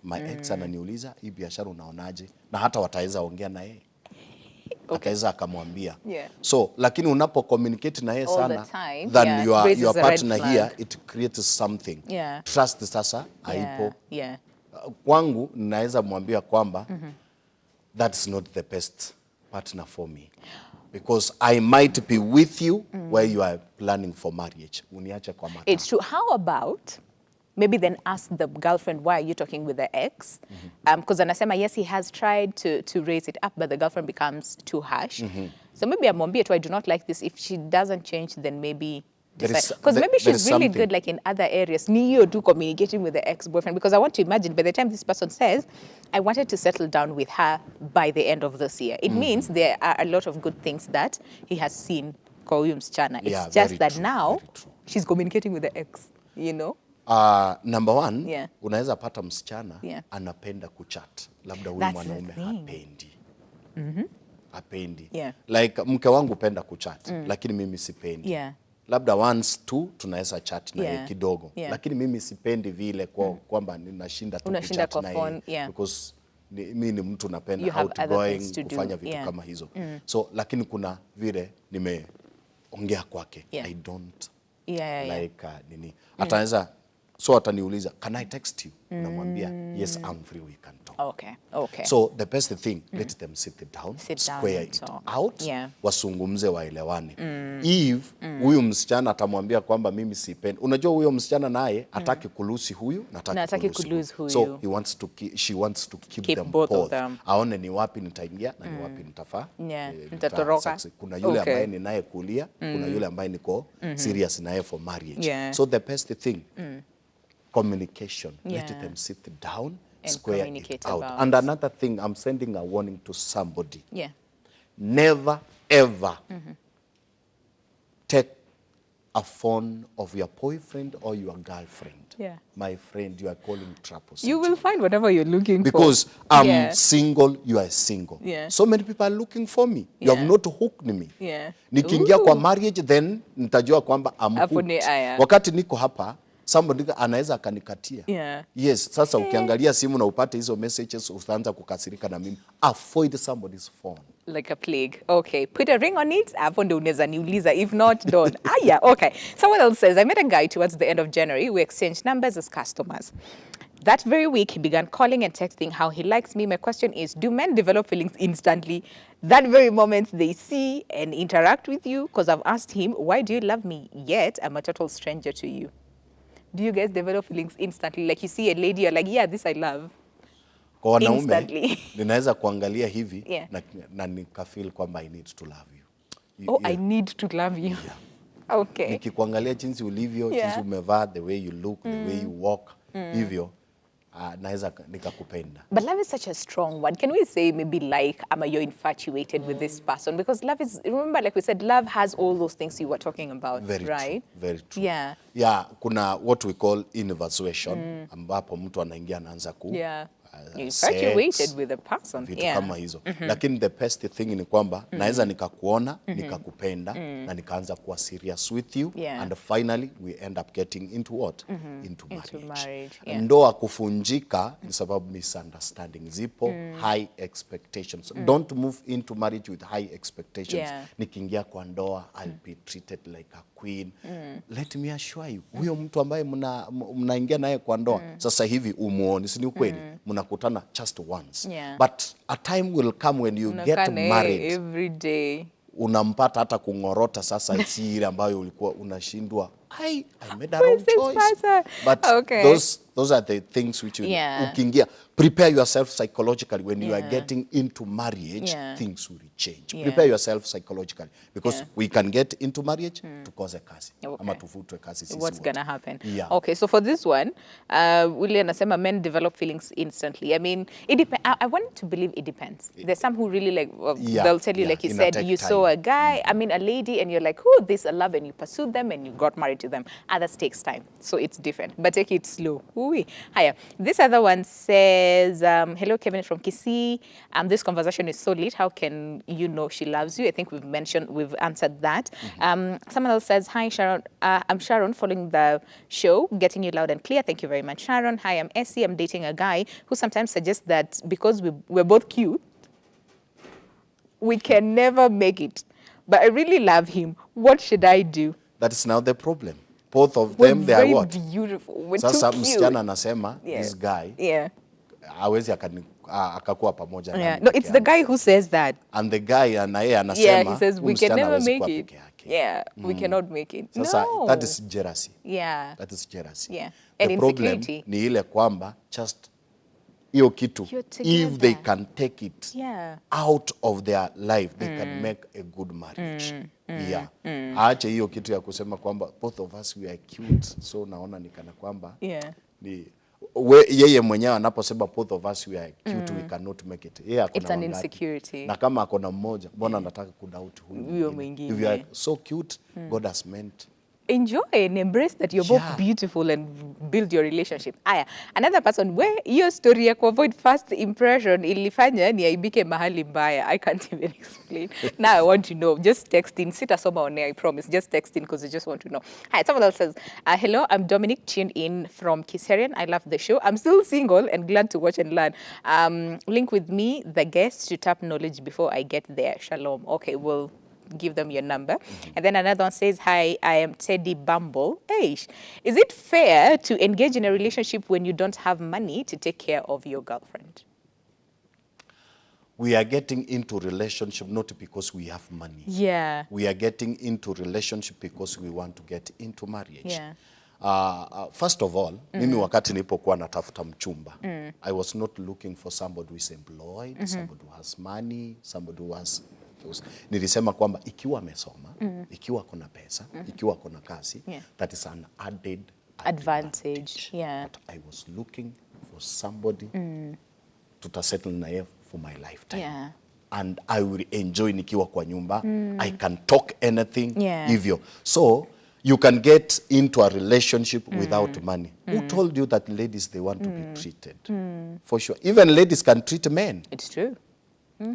[SPEAKER 2] My ex ananiuliza hii biashara unaonaje, na hata wataweza ongea na yeye. Akaweza akamwambia.
[SPEAKER 1] Yeah.
[SPEAKER 2] So lakini unapo communicate na yeye
[SPEAKER 1] All
[SPEAKER 2] sana
[SPEAKER 1] the time,
[SPEAKER 2] than your
[SPEAKER 1] raises a red
[SPEAKER 2] partner
[SPEAKER 1] flag.
[SPEAKER 2] here, it creates something.
[SPEAKER 1] Yeah.
[SPEAKER 2] Trust sasa haipo.
[SPEAKER 1] Yeah.
[SPEAKER 2] Kwangu naweza mwambia kwamba that's not the best partner for me, because I might be with you where you are planning for marriage. Uniache kwa mata.
[SPEAKER 1] It's true. How about maybe then ask the girlfriend, why are you talking with the ex? Because anasema, yes, he has tried to raise it up, but the girlfriend becomes too harsh. So maybe amwambie tu, I do not like this. If she doesn't change, then maybe because maybe she's really good like in other areas. Ni hiyo tu communicating with the ex-boyfriend, because I want to imagine by the time this person says, I wanted to settle down with her by the end of this year. It means there are a lot of good things that he has seen kwa huyu msichana. It's just that now she's communicating with the ex, you know?
[SPEAKER 2] Number one,
[SPEAKER 1] Yeah.
[SPEAKER 2] unaweza pata msichana
[SPEAKER 1] Yeah.
[SPEAKER 2] anapenda kuchat. Labda huyu
[SPEAKER 1] That's
[SPEAKER 2] mwanaume
[SPEAKER 1] the thing.
[SPEAKER 2] hapendi. Hapendi.
[SPEAKER 1] Yeah.
[SPEAKER 2] Like mke wangu penda kuchat, lakini mimi sipendi.
[SPEAKER 1] Yeah.
[SPEAKER 2] Labda once tu tunaweza chat na yeye
[SPEAKER 1] Yeah.
[SPEAKER 2] kidogo.
[SPEAKER 1] Yeah.
[SPEAKER 2] Lakini mimi sipendi vile kwamba ninashinda tu
[SPEAKER 1] Unashinda
[SPEAKER 2] kuchat
[SPEAKER 1] kwa
[SPEAKER 2] na
[SPEAKER 1] phone,
[SPEAKER 2] yeye.
[SPEAKER 1] yeah.
[SPEAKER 2] Because mimi ni mtu napenda
[SPEAKER 1] You have other
[SPEAKER 2] outgoing,
[SPEAKER 1] things to do,
[SPEAKER 2] kufanya vitu
[SPEAKER 1] yeah.
[SPEAKER 2] kama hizo. So lakini kuna vile nimeongea kwake.
[SPEAKER 1] Yeah.
[SPEAKER 2] I don't
[SPEAKER 1] Yeah.
[SPEAKER 2] like nini. Ataweza, so ataniuliza, can I text you? Namwambia, yes, I'm free, we can talk.
[SPEAKER 1] Okay.
[SPEAKER 2] So the best thing, let them sit down,
[SPEAKER 1] Sit down
[SPEAKER 2] square
[SPEAKER 1] and
[SPEAKER 2] it
[SPEAKER 1] talk.
[SPEAKER 2] out,
[SPEAKER 1] Yeah.
[SPEAKER 2] wasungumze waelewane. If huyu msichana atamwambia kwamba mimi sipendi, unajua huyo msichana naye hataki kulusi huyu na hataki kulose huyu. So she wants to keep them
[SPEAKER 1] both of
[SPEAKER 2] both.
[SPEAKER 1] them.
[SPEAKER 2] Aone ni wapi nitaingia na ni wapi nitafaa.
[SPEAKER 1] Yeah, nitatoroka.
[SPEAKER 2] Kuna yule
[SPEAKER 1] Okay.
[SPEAKER 2] ambaye ninaye kulia, kuna yule ambaye niko serious naye for marriage.
[SPEAKER 1] Yeah.
[SPEAKER 2] So the best thing, communication.
[SPEAKER 1] Yeah.
[SPEAKER 2] Let them sit down,
[SPEAKER 1] And
[SPEAKER 2] square
[SPEAKER 1] communicate
[SPEAKER 2] it out.
[SPEAKER 1] about.
[SPEAKER 2] And another thing, I'm sending a warning to somebody.
[SPEAKER 1] Yeah.
[SPEAKER 2] Never, ever take a phone of your boyfriend or your girlfriend.
[SPEAKER 1] Yeah.
[SPEAKER 2] My friend, you are calling trouble.
[SPEAKER 1] You will find whatever you're looking
[SPEAKER 2] Because
[SPEAKER 1] for.
[SPEAKER 2] I'm single, you are single.
[SPEAKER 1] Yeah.
[SPEAKER 2] So many people are looking for me. You have
[SPEAKER 1] Yeah.
[SPEAKER 2] not hooked me.
[SPEAKER 1] Yeah.
[SPEAKER 2] Nikiingia kwa
[SPEAKER 1] Ooh.
[SPEAKER 2] marriage, then nitajua kwamba I'm
[SPEAKER 1] Hapo ni
[SPEAKER 2] hooked.
[SPEAKER 1] aya.
[SPEAKER 2] Wakati niko hapa, somebody anaweza akanikatia.
[SPEAKER 1] Yeah.
[SPEAKER 2] Yes, sasa ukiangalia simu na upate hizo messages, utaanza kukasirika na mimi. Avoid somebody's phone.
[SPEAKER 1] Like a plague. Okay. Put a ring on it. Hapo ndo unaweza niuliza. If not, don't. Yeah. Okay. Someone else says, I met a guy towards the end of January. We exchanged numbers as customers. That very week, he began calling and texting how he likes me. My question is, do men develop feelings instantly? That very moment they see and interact with you? Because I've asked him, why do you love me? Yet I'm a total stranger to you. Do you guys develop feelings instantly? Like you see a lady, you're like, yeah, this I love.
[SPEAKER 2] Kwa wanaume,
[SPEAKER 1] Instantly.
[SPEAKER 2] ninaweza kuangalia hivi
[SPEAKER 1] Yeah.
[SPEAKER 2] na nikafeel kwamba I need to love you.
[SPEAKER 1] Oh, I need to love you.
[SPEAKER 2] Yeah.
[SPEAKER 1] Okay.
[SPEAKER 2] Nikikuangalia jinsi ulivyo,
[SPEAKER 1] Yeah.
[SPEAKER 2] jinsi umevaa, the way you look, the way you walk, hivyo, naweza nikakupenda.
[SPEAKER 1] But love is such a strong one. Can we say maybe like, you're infatuated with this person? Because love is, remember, like we said, love has all those things you were talking about,
[SPEAKER 2] Very
[SPEAKER 1] right?
[SPEAKER 2] true, very true.
[SPEAKER 1] Yeah.
[SPEAKER 2] Yeah, kuna what we call infatuation, ambapo mtu anaingia anaanza ku
[SPEAKER 1] Yeah. You're infatuated
[SPEAKER 2] sex,
[SPEAKER 1] with a person.
[SPEAKER 2] vitu
[SPEAKER 1] Yeah.
[SPEAKER 2] kama hizo. Lakini the best thing ni kwamba naweza nikakuona, nikakupenda, na nikaanza kuwa serious with you,
[SPEAKER 1] Yeah.
[SPEAKER 2] and finally we end up getting into what? Into
[SPEAKER 1] Into
[SPEAKER 2] marriage.
[SPEAKER 1] marriage, yeah.
[SPEAKER 2] Ndoa kufunjika ni sababu misunderstanding zipo, high expectations. Don't move into marriage with high expectations.
[SPEAKER 1] Yeah.
[SPEAKER 2] Nikiingia kwa ndoa, I'll be treated like a queen. Let me assure you, huyo mtu ambaye mnaingia naye kwa ndoa, sasa hivi umuoni, si ni ukweli? Mnakutana just once.
[SPEAKER 1] Yeah.
[SPEAKER 2] But a time will come when you get
[SPEAKER 1] Unakane
[SPEAKER 2] married.
[SPEAKER 1] every day.
[SPEAKER 2] Unampata hata kungorota sasa si ile ambayo ulikuwa unashindwa. I made a wrong choice. But
[SPEAKER 1] okay.
[SPEAKER 2] those are the things which you
[SPEAKER 1] Yeah.
[SPEAKER 2] ukiingia, prepare yourself psychologically when you are getting into marriage.
[SPEAKER 1] Yeah.
[SPEAKER 2] Things will change.
[SPEAKER 1] Yeah.
[SPEAKER 2] Prepare yourself psychologically because
[SPEAKER 1] Yeah.
[SPEAKER 2] we can get into marriage tukose kazi
[SPEAKER 1] Okay.
[SPEAKER 2] ama tuvutwe kazi sisi
[SPEAKER 1] What's
[SPEAKER 2] wote.
[SPEAKER 1] gonna happen?
[SPEAKER 2] Yeah.
[SPEAKER 1] Okay, so for this one, Willie anasema men develop feelings instantly. I mean, it depends. I want to believe it depends. There's some who really like,
[SPEAKER 2] Yeah,
[SPEAKER 1] they'll tell you,
[SPEAKER 2] yeah,
[SPEAKER 1] like you
[SPEAKER 2] ina
[SPEAKER 1] said,
[SPEAKER 2] take
[SPEAKER 1] you
[SPEAKER 2] time.
[SPEAKER 1] saw a guy, I mean, a lady, and you're like, oh, this is a love, and you pursued them, and you got married to them. Others takes time, so it's different. But take it slow. Ooh. Hiya. This other one says, hello, Kevin from Kisii. This conversation is so lit. How can you know she loves you? I think we've answered that. Someone else says, hi, Sharon. I'm Sharon, following the show, getting you loud and clear. Thank you very much, Sharon. Hi, I'm Essie. I'm dating a guy who sometimes suggests that because we're both cute, we can never make it. But I really love him. What should I do?
[SPEAKER 2] That is now the problem. Both of
[SPEAKER 1] We're
[SPEAKER 2] them, they are
[SPEAKER 1] very
[SPEAKER 2] what?
[SPEAKER 1] beautiful. We're
[SPEAKER 2] Sasa
[SPEAKER 1] too cute.
[SPEAKER 2] msichana anasema,
[SPEAKER 1] Yeah.
[SPEAKER 2] this guy,
[SPEAKER 1] Yeah.
[SPEAKER 2] hawezi akakuwa pamoja nami
[SPEAKER 1] Yeah. No,
[SPEAKER 2] peke
[SPEAKER 1] it's the
[SPEAKER 2] yangu.
[SPEAKER 1] guy who says that.
[SPEAKER 2] And the guy na yeye anasema,
[SPEAKER 1] Yeah, he says
[SPEAKER 2] huyu
[SPEAKER 1] we can
[SPEAKER 2] msichana
[SPEAKER 1] never
[SPEAKER 2] hawezi
[SPEAKER 1] make
[SPEAKER 2] kuwa
[SPEAKER 1] it.
[SPEAKER 2] peke yake.
[SPEAKER 1] Yeah, we cannot make it.
[SPEAKER 2] Sasa
[SPEAKER 1] No.
[SPEAKER 2] that is jealousy.
[SPEAKER 1] Yeah.
[SPEAKER 2] That is jealousy.
[SPEAKER 1] Yeah. And
[SPEAKER 2] The problem
[SPEAKER 1] insecurity.
[SPEAKER 2] ni ile kwamba just hiyo kitu,
[SPEAKER 1] You're
[SPEAKER 2] if they
[SPEAKER 1] together.
[SPEAKER 2] can take it
[SPEAKER 1] Yeah.
[SPEAKER 2] out of their life, they can make a good marriage. Yeah. Aache hiyo kitu ya kusema kwamba both of us we are cute, so naona nikana kwamba
[SPEAKER 1] Yeah.
[SPEAKER 2] ni yeye mwenyewe anaposema both of us we are cute, we cannot make it. Yeye
[SPEAKER 1] It's
[SPEAKER 2] akona
[SPEAKER 1] an
[SPEAKER 2] wangapi?
[SPEAKER 1] insecurity.
[SPEAKER 2] Na kama akona mmoja, mbona anataka kudoubt huyu
[SPEAKER 1] mwingine.
[SPEAKER 2] If you are so cute, God has meant.
[SPEAKER 1] Enjoy and embrace that you're both
[SPEAKER 2] Yeah.
[SPEAKER 1] beautiful and build your relationship. Aya, another person, where your story ya avoid first impression ilifanya ni aibike mahali mbaya. I can't even explain. Now I want to know. Just text in. Sitasoma on air, I promise. Just text in because I just want to know. Hi, someone else says, hello, I'm Dominic, tuned in from Kiserian. I love the show. I'm still single and glad to watch and learn. Link with me, the guests, to tap knowledge before I get there. Shalom. Okay, we'll give them your number. And then another one says, hi, I am Teddy Bumble. Eish. Is it fair to engage in a relationship when you don't have money to take care of your girlfriend?
[SPEAKER 2] We are getting into relationship not because we have money.
[SPEAKER 1] Yeah.
[SPEAKER 2] We are getting into relationship because we want to get into marriage.
[SPEAKER 1] Yeah.
[SPEAKER 2] First of all, mimi wakati nilipokuwa natafuta mchumba, I was not looking for somebody who is employed, somebody who has money, somebody who has... Nilisema kwamba ikiwa amesoma, ikiwa kuna pesa, ikiwa kuna kazi, that is an added advantage.
[SPEAKER 1] Yeah.
[SPEAKER 2] But I was looking for somebody tutasettle na yeye for my lifetime.
[SPEAKER 1] Yeah.
[SPEAKER 2] And I will enjoy nikiwa kwa nyumba. I can talk anything.
[SPEAKER 1] Yeah.
[SPEAKER 2] Hivyo. So, you can get into a relationship without money. Who told you that ladies, they want to be treated? For sure. Even ladies can treat men.
[SPEAKER 1] It's true.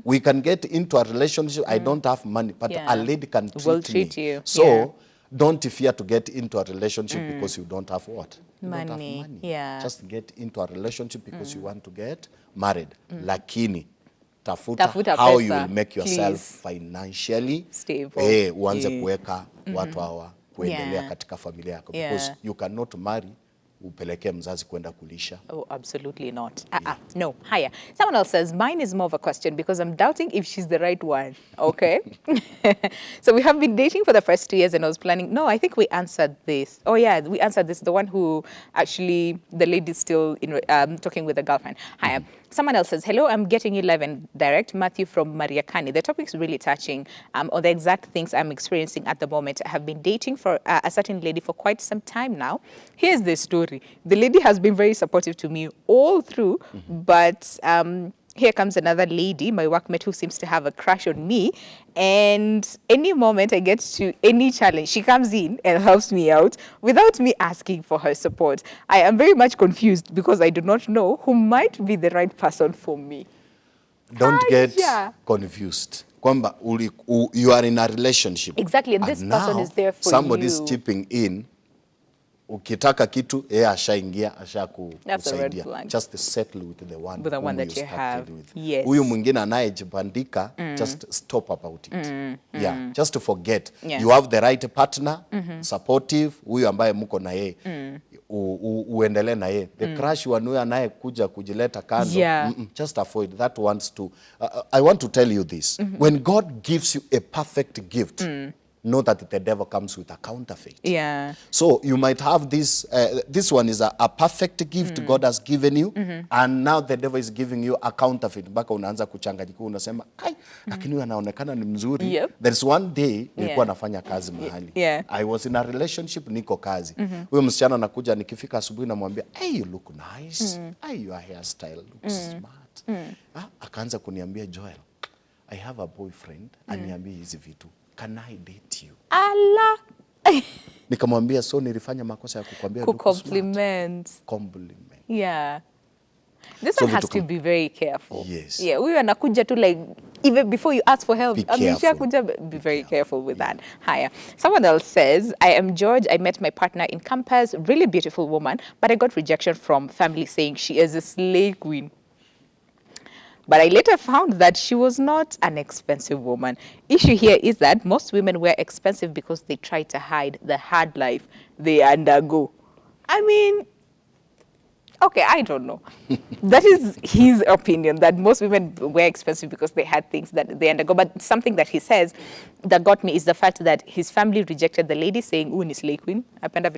[SPEAKER 2] We can get into a relationship, I don't have money, but
[SPEAKER 1] Yeah.
[SPEAKER 2] a lady can treat,
[SPEAKER 1] Will treat
[SPEAKER 2] me.
[SPEAKER 1] you.
[SPEAKER 2] So,
[SPEAKER 1] Yeah.
[SPEAKER 2] don't fear to get into a relationship because you don't have what? You don't have
[SPEAKER 1] Money.
[SPEAKER 2] money.
[SPEAKER 1] Yeah.
[SPEAKER 2] Just get into a relationship because you want to get married. Lakini, tafuta how
[SPEAKER 1] pesa,
[SPEAKER 2] you will make yourself
[SPEAKER 1] please.
[SPEAKER 2] Financially
[SPEAKER 1] Stable.
[SPEAKER 2] uanze kuweka watu hawa kuendelea
[SPEAKER 1] Yeah.
[SPEAKER 2] katika familia yako.
[SPEAKER 1] Yeah.
[SPEAKER 2] Because you cannot marry upeleke mzazi kwenda kulisha.
[SPEAKER 1] Oh, absolutely not. No. Higher. Someone else says, mine is more of a question because I'm doubting if she's the right one. Okay. So we have been dating for the first 2 years and I was planning. No, I think we answered this. Oh, yeah, we answered this. The one who actually, the lady's still in, talking with a girlfriend. Higher. Someone else says, hello, I'm getting you live and direct. Matthew from Mariakani. The topic is really touching on the exact things I'm experiencing at the moment. I have been dating for a certain lady for quite some time now. Here's the story. story. The lady has been very supportive to me all through, but here comes another lady, my workmate, who seems to have a crush on me. And any moment I get to any challenge, she comes in and helps me out without me asking for her support. I am very much confused because I do not know who might be the right person for me.
[SPEAKER 2] Don't get
[SPEAKER 1] Aya.
[SPEAKER 2] confused. Kwamba you are in a relationship.
[SPEAKER 1] Exactly, and this person is there for
[SPEAKER 2] somebody
[SPEAKER 1] you.
[SPEAKER 2] is chipping in. Ukitaka kitu, ashaingia,
[SPEAKER 1] That's a red
[SPEAKER 2] kusaidia.
[SPEAKER 1] flag.
[SPEAKER 2] Just settle with the one,
[SPEAKER 1] With the one
[SPEAKER 2] whom
[SPEAKER 1] that you have.
[SPEAKER 2] with.
[SPEAKER 1] Yes.
[SPEAKER 2] Huyu mwingine anayejibandika, just stop about it. Yeah, just to forget.
[SPEAKER 1] Yeah.
[SPEAKER 2] You have the right partner, supportive, huyu ambaye mko na yeye. Uendelee na yeye. The crush one huyu anayekuja kujileta kando,
[SPEAKER 1] Yeah.
[SPEAKER 2] just avoid that wants to. I want to tell you this. When God gives you a perfect gift, know that the devil comes with a counterfeit.
[SPEAKER 1] Yeah.
[SPEAKER 2] So you might have this, this one is a perfect gift God has given you, and now the devil is giving you a counterfeit. Mpaka unaanza kuchanganyika, unasema, "Ai, lakini huyu anaonekana ni mzuri."
[SPEAKER 1] Yep.
[SPEAKER 2] There's one day nilikuwa nafanya kazi mahali.
[SPEAKER 1] Yeah.
[SPEAKER 2] I was in a relationship, niko kazi. Huyo msichana anakuja, nikifika asubuhi namwambia, "Hey, you look nice. Hey, your hairstyle looks smart." Akaanza kuniambia, "Joel, I have a boyfriend." Aniambia hizi vitu. "Can I date you?"
[SPEAKER 1] Allah.
[SPEAKER 2] Nikamwambia, "So nilifanya makosa ya kukwambia
[SPEAKER 1] Compliment.
[SPEAKER 2] compliment."
[SPEAKER 1] Yeah. This
[SPEAKER 2] So
[SPEAKER 1] one has to be very careful.
[SPEAKER 2] Yes.
[SPEAKER 1] Yeah, huyu anakuja tu like even before you ask for help.
[SPEAKER 2] Be careful.
[SPEAKER 1] Be very careful with that. Higher. Someone else says, I am George. I met my partner in campus, really beautiful woman, but I got rejection from family saying she is a slay queen. But I later found that she was not an expensive woman. Issue here is that most women were expensive because they try to hide the hard life they undergo. I mean, okay, I don't know. That is his opinion, that most women were expensive because they had things that they undergo. But something that he says that got me is the fact that his family rejected the lady saying, "Ooh, ni slay queen.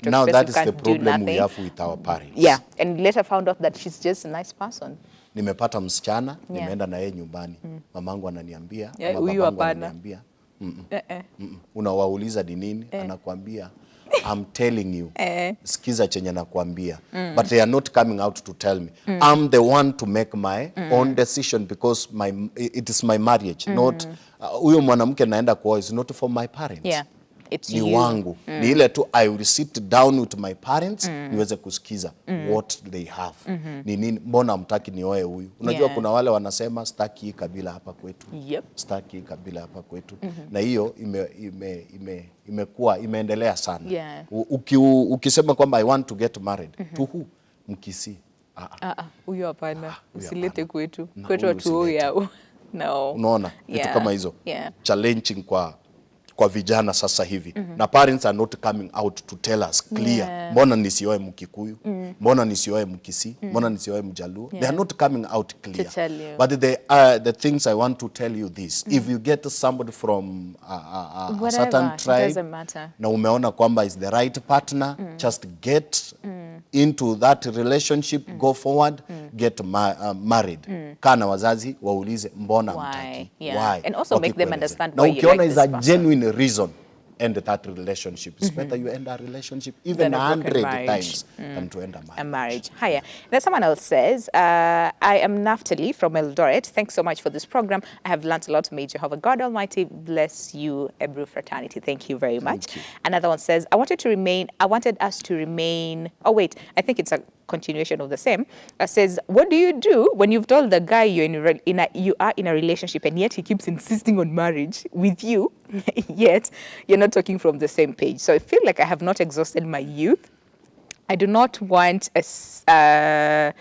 [SPEAKER 2] Now that is the problem we have with our parents.
[SPEAKER 1] Yeah, and later found out that she's just a nice person.
[SPEAKER 2] Nimepata msichana, nimeenda na yeye nyumbani. Mamangu ananiambia,
[SPEAKER 1] Yeah,
[SPEAKER 2] ama
[SPEAKER 1] huyu
[SPEAKER 2] babangu
[SPEAKER 1] hapana.
[SPEAKER 2] ananiambia, unawauliza ni nini? Anakuambia, "I'm telling you." Sikiza chenye nakuambia. But they are not coming out to tell me. I'm the one to make my own decision because it is my marriage, not huyo mwanamke naenda kuoa is not for my parents.
[SPEAKER 1] Yeah. It's
[SPEAKER 2] Ni
[SPEAKER 1] you.
[SPEAKER 2] wangu. Ni ile tu I will sit down with my parents niweze kusikiza what they have. Ni nini, mbona hamtaki nioe huyu? Unajua kuna wale wanasema staki hii kabila hapa kwetu.
[SPEAKER 1] Yep.
[SPEAKER 2] Staki hii kabila hapa kwetu. Na hiyo imeendelea sana.
[SPEAKER 1] Yeah.
[SPEAKER 2] Ukisema kwamba I want to get married, to who? Mkisi.
[SPEAKER 1] Huyo hapana. Usilete
[SPEAKER 2] hapana.
[SPEAKER 1] kwetu.
[SPEAKER 2] Na
[SPEAKER 1] Kwetu
[SPEAKER 2] huyu
[SPEAKER 1] watu yao. No.
[SPEAKER 2] Unaona? Vitu kama hizo.
[SPEAKER 1] Yeah.
[SPEAKER 2] Challenging kwa vijana sasa hivi. Na parents are not coming out to tell us clear.
[SPEAKER 1] Yeah.
[SPEAKER 2] Mbona nisioe Mkikuyu? Mbona nisioe Mkisi? Mbona nisioe Mjaluo? They are not coming out clear.
[SPEAKER 1] To tell you.
[SPEAKER 2] But the things I want to tell you this. If you get somebody from a certain
[SPEAKER 1] Whatever, it
[SPEAKER 2] tribe,
[SPEAKER 1] doesn't matter.
[SPEAKER 2] na umeona kwamba is the right partner, just get into that relationship, go forward, get married. Kana wazazi waulize mbona mtaki?
[SPEAKER 1] Yeah. And also make them understand
[SPEAKER 2] na
[SPEAKER 1] why you
[SPEAKER 2] ukiona
[SPEAKER 1] like
[SPEAKER 2] is a
[SPEAKER 1] this person.
[SPEAKER 2] genuine reason, end that relationship. It's better you end a relationship even
[SPEAKER 1] Than a broken
[SPEAKER 2] 100
[SPEAKER 1] marriage.
[SPEAKER 2] times than to end a
[SPEAKER 1] A
[SPEAKER 2] marriage.
[SPEAKER 1] marriage. Hiya. Then someone else says, I am Naftali from Eldoret. Thanks so much for this program. I have learnt a lot. May Jehovah God Almighty bless you, Ebru fraternity. Thank you very much.
[SPEAKER 2] you.
[SPEAKER 1] Another one says, I wanted us to remain. Oh wait, I think it's a continuation of the same. Says, what do you do when you've told the guy you are in a relationship and yet he keeps insisting on marriage with you, yet you're not talking from the same page? So I feel like I have not exhausted my youth. I do not want to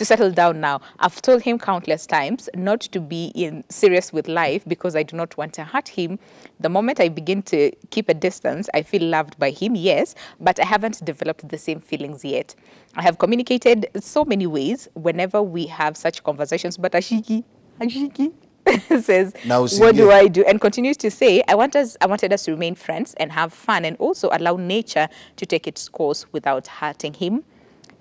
[SPEAKER 1] settle down now. I've told him countless times not to be serious with life because I do not want to hurt him. The moment I begin to keep a distance, I feel loved by him, yes, but I haven't developed the same feelings yet. I have communicated so many ways whenever we have such conversations, but Ashiki says, what do I do? And continues to say, I wanted us to remain friends and have fun and also allow nature to take its course without hurting him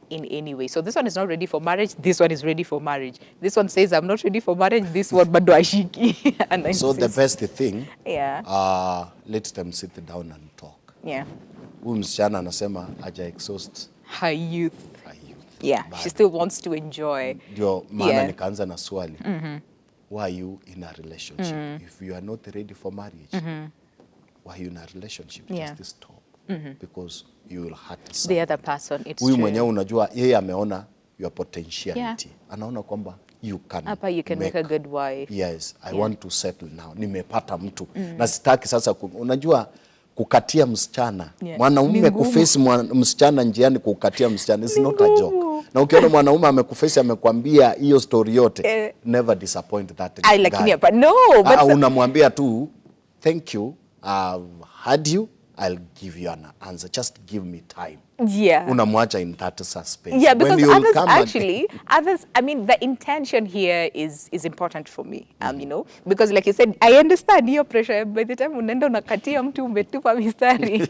[SPEAKER 1] in any way. So this one is not ready for marriage. This one is ready for marriage. This one says, I'm not ready for marriage. This one, but do ashiki. And
[SPEAKER 2] so the best thing,
[SPEAKER 1] yeah,
[SPEAKER 2] let them sit down and talk.
[SPEAKER 1] Yeah.
[SPEAKER 2] Huyu msichana anasema haja exhaust
[SPEAKER 1] her youth. Yeah,
[SPEAKER 2] But
[SPEAKER 1] she still wants to enjoy.
[SPEAKER 2] ndio maana
[SPEAKER 1] Yeah.
[SPEAKER 2] nikaanza na swali. Why are you in a relationship? If you are not ready for marriage, why are you in a relationship?
[SPEAKER 1] Yeah.
[SPEAKER 2] Just stop. Because you will hurt
[SPEAKER 1] The
[SPEAKER 2] someone.
[SPEAKER 1] other person, it's
[SPEAKER 2] Huyu
[SPEAKER 1] true.
[SPEAKER 2] mwenyewe unajua yeye ameona your potentiality. Anaona kwamba you can
[SPEAKER 1] Hapa you can make a good wife.
[SPEAKER 2] Yes, I want to settle now. Nimepata mtu. Na sitaki sasa unajua kukatia msichana. Mwanaume kuface msichana njiani kukatia msichana is not a joke. Na ukiona mwanaume amekuface amekwambia hiyo story yote, never disappoint that guy.
[SPEAKER 1] Lakini hapa no, but
[SPEAKER 2] unamwambia tu thank you, I've heard you, I'll give you an answer. Just give me time.
[SPEAKER 1] Yeah.
[SPEAKER 2] Unamwacha in that suspense.
[SPEAKER 1] Yeah, because others
[SPEAKER 2] come
[SPEAKER 1] actually, others, I mean, the intention here is important for me, you know, because like you said, I understand your pressure. By the time unaenda unakatia mtu umetupa mistari,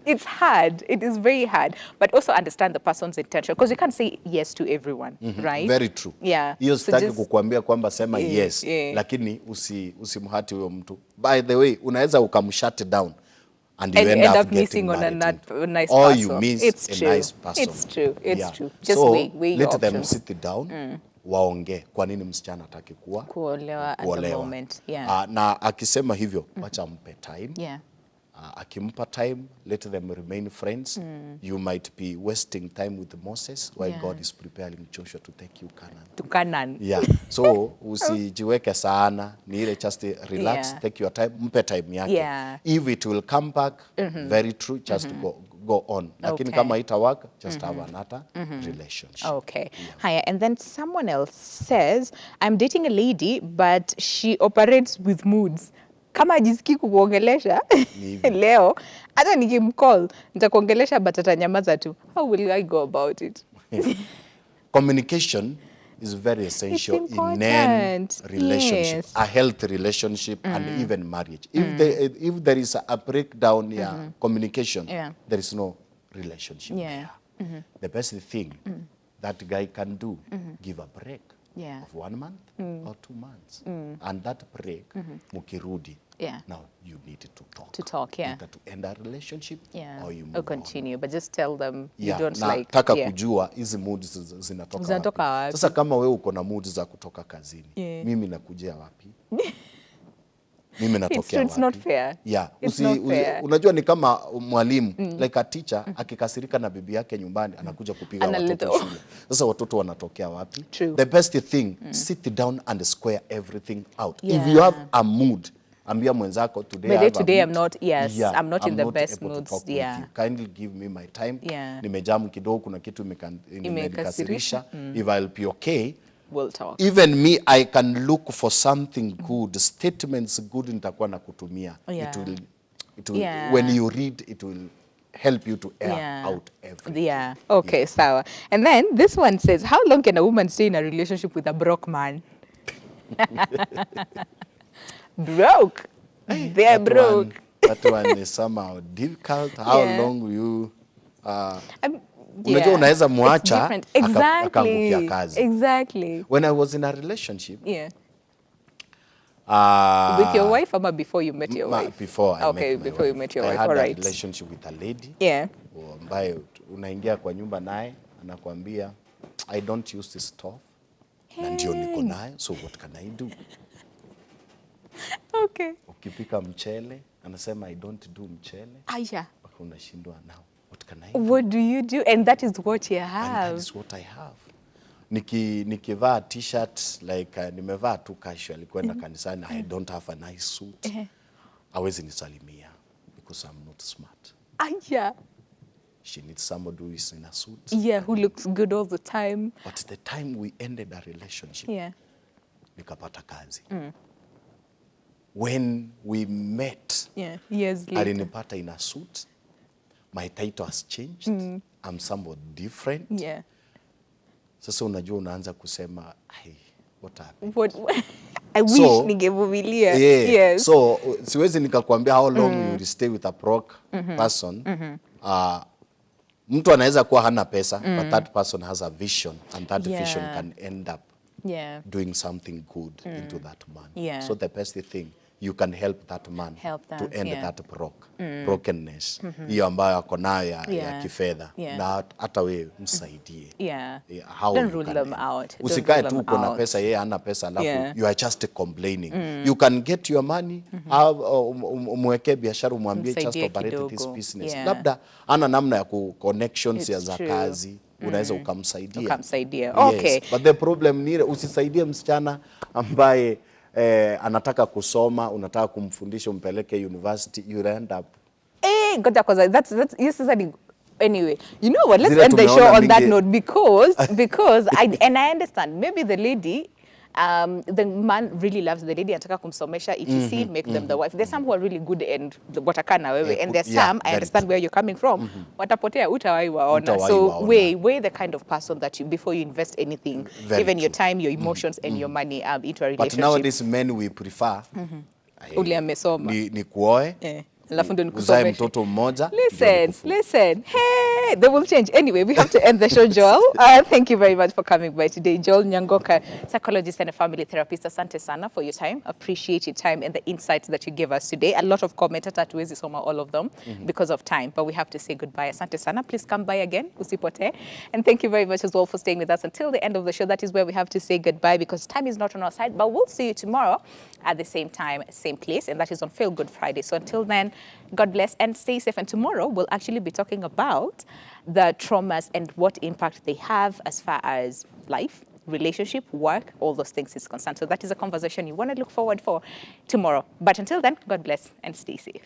[SPEAKER 1] it's hard. It is very hard. But also understand the person's intention, because you can't say yes to everyone, right?
[SPEAKER 2] Very true.
[SPEAKER 1] Yeah.
[SPEAKER 2] Hiyo sitaki kukuambia kwamba sema yes, lakini usimhati huyo mtu. By the way, unaweza ukamshut down. And you end up
[SPEAKER 1] missing on a nice person.
[SPEAKER 2] Or you miss
[SPEAKER 1] it's
[SPEAKER 2] a nice person.
[SPEAKER 1] It's true. It's true. Just
[SPEAKER 2] so,
[SPEAKER 1] weigh your
[SPEAKER 2] let them
[SPEAKER 1] options.
[SPEAKER 2] sit down, waongee kwa nini msichana hataki
[SPEAKER 1] kuolewa at the moment. Yeah.
[SPEAKER 2] Na akisema hivyo, wacha mpe time.
[SPEAKER 1] Yeah.
[SPEAKER 2] Akimpa time, let them remain friends. You might be wasting time with Moses while God is preparing Joshua to take you Canaan.
[SPEAKER 1] To Canaan.
[SPEAKER 2] Yeah. So usijiweke sana, ni ile just relax, take your time, mpe time yake.
[SPEAKER 1] Yeah.
[SPEAKER 2] If it will come back, very true, just go on. Lakini kama ita work, just have another relationship.
[SPEAKER 1] Okay. Yeah. Haya, and then someone else says, I'm dating a lady, but she operates with moods. Kama ajisikii kukuongelesha leo, hata nikimcall nitakuongelesha but atanyamaza tu. How will I go about it?
[SPEAKER 2] Communication is very essential in any relationship,
[SPEAKER 1] yes.
[SPEAKER 2] a healthy relationship and even marriage. If there is a breakdown in communication, there is no relationship there. The best thing that guy can do, give a break. Of 1 month or 2 months. And that break, mukirudi, now you need to talk.
[SPEAKER 1] To talk,
[SPEAKER 2] Either to end a relationship or you move
[SPEAKER 1] or continue. But just tell them you don't
[SPEAKER 2] na
[SPEAKER 1] like.
[SPEAKER 2] Taka kujua hizi moods zinatoka wapi. Sasa kama wewe uko na moods za kutoka kazini, mimi nakujia wapi? Mimi natokea wapi?
[SPEAKER 1] It's not fair.
[SPEAKER 2] Yeah. Unajua ni kama mwalimu, like a teacher, akikasirika na bibi yake nyumbani, anakuja kupiga watoto shule. Sasa watoto wanatokea wapi?
[SPEAKER 1] True.
[SPEAKER 2] The best thing, sit down and square everything out. If you have a mood, ambia mwenzako today
[SPEAKER 1] I'm not, I'm not in the best moods.
[SPEAKER 2] Kindly give me my time. Nimejamu kidogo, kuna kitu imekasirisha. If I'll be okay,
[SPEAKER 1] we'll talk.
[SPEAKER 2] Even me, I can look for something good, statements good nitakuwa na kutumia. It will when you read, it will help you to air out everything.
[SPEAKER 1] Okay, sawa. And then this one says, how long can a woman stay in a relationship with a broke man? Broke. They're broke.
[SPEAKER 2] That one is somehow difficult. How long you unajua unaweza muacha akaangukia kazi.
[SPEAKER 1] Exactly.
[SPEAKER 2] When I was in a relationship,
[SPEAKER 1] with your wife or before you met your wife?
[SPEAKER 2] Before I met my
[SPEAKER 1] before you met your wife.
[SPEAKER 2] I had
[SPEAKER 1] a
[SPEAKER 2] relationship with a lady.
[SPEAKER 1] Ambaye
[SPEAKER 2] unaingia kwa nyumba naye anakuambia I don't use this stove. Na ndio niko nayo, so what can I do?
[SPEAKER 1] Okay.
[SPEAKER 2] Ukipika mchele anasema I don't do mchele.
[SPEAKER 1] Aya.
[SPEAKER 2] Unashindwa now. What can I do?
[SPEAKER 1] What do you do? And that is what you have.
[SPEAKER 2] And that is what I have. Nikivaa t-shirt like nimevaa tu casual kwenda kanisani, I don't have a nice suit. Hawezi nisalimia because I'm not smart.
[SPEAKER 1] Aya.
[SPEAKER 2] She needs somebody who is in a suit.
[SPEAKER 1] Who looks good all the time.
[SPEAKER 2] But the time we ended a relationship, nikapata kazi. When we met,
[SPEAKER 1] years later,
[SPEAKER 2] alinipata in a suit. My title has changed. I'm somewhat different. Sasa unajua unaanza kusema, hey, what happened?
[SPEAKER 1] I wish ningevumilia. Yes.
[SPEAKER 2] So siwezi nikakwambia how long you will stay with a broke person. Mtu anaweza kuwa hana pesa, but that person has a vision, and that vision can end up doing something good into that man. So the best thing, you can help that man
[SPEAKER 1] Help them,
[SPEAKER 2] to end
[SPEAKER 1] yeah.
[SPEAKER 2] that brokenness hiyo ambayo ako nayo ya kifedha, na hata wewe msaidie. How
[SPEAKER 1] Don't
[SPEAKER 2] you
[SPEAKER 1] rule
[SPEAKER 2] can
[SPEAKER 1] them
[SPEAKER 2] help.
[SPEAKER 1] out.
[SPEAKER 2] Usikae tu uko na pesa, yeye hana pesa, alafu you are just complaining. You can get your money, umwekee biashara, umwambie just operate this business. Labda ana namna ya connections ya za kazi, unaweza ukamsaidia.
[SPEAKER 1] Okay.
[SPEAKER 2] But the problem ni usisaidie msichana ambaye anataka kusoma, unataka kumfundisha, umpeleke university, you end up.
[SPEAKER 1] Ngoja kwanza, that's you said. Anyway, you know what? Let's end the show on that note because I understand maybe the lady. The man really loves the lady, anataka kumsomesha, etc. Make them the wife. There's some who are really good and watakana wewe, and there's some, I understand where you're coming from, watapotea, utawai waona. So weigh the kind of person that you, before you invest anything, even your time, your emotions, and your money into a relationship.
[SPEAKER 2] But nowadays men we prefer
[SPEAKER 1] ule amesoma
[SPEAKER 2] ni kuoe,
[SPEAKER 1] uzae
[SPEAKER 2] mtoto mmoja.
[SPEAKER 1] Listen. Hey, they will change. Anyway, we have to end the show, Joel. Thank you very much for coming by today. Joel Nyangoka, psychologist and a family therapist. Asante sana for your time. Appreciate your time and the insights that you gave us today. A lot of comments, hatuwezi soma all of them because of time, but we have to say goodbye. Asante sana. Please come by again. Usipote. And thank you very much as well for staying with us until the end of the show. That is where we have to say goodbye because time is not on our side, but we'll see you tomorrow at the same time, same place, and that is on Feel Good Friday. So until then, God bless and stay safe. And tomorrow we'll actually be talking about the traumas and what impact they have as far as life, relationship, work, all those things is concerned. So that is a conversation you want to look forward for tomorrow. But until then, God bless and stay safe.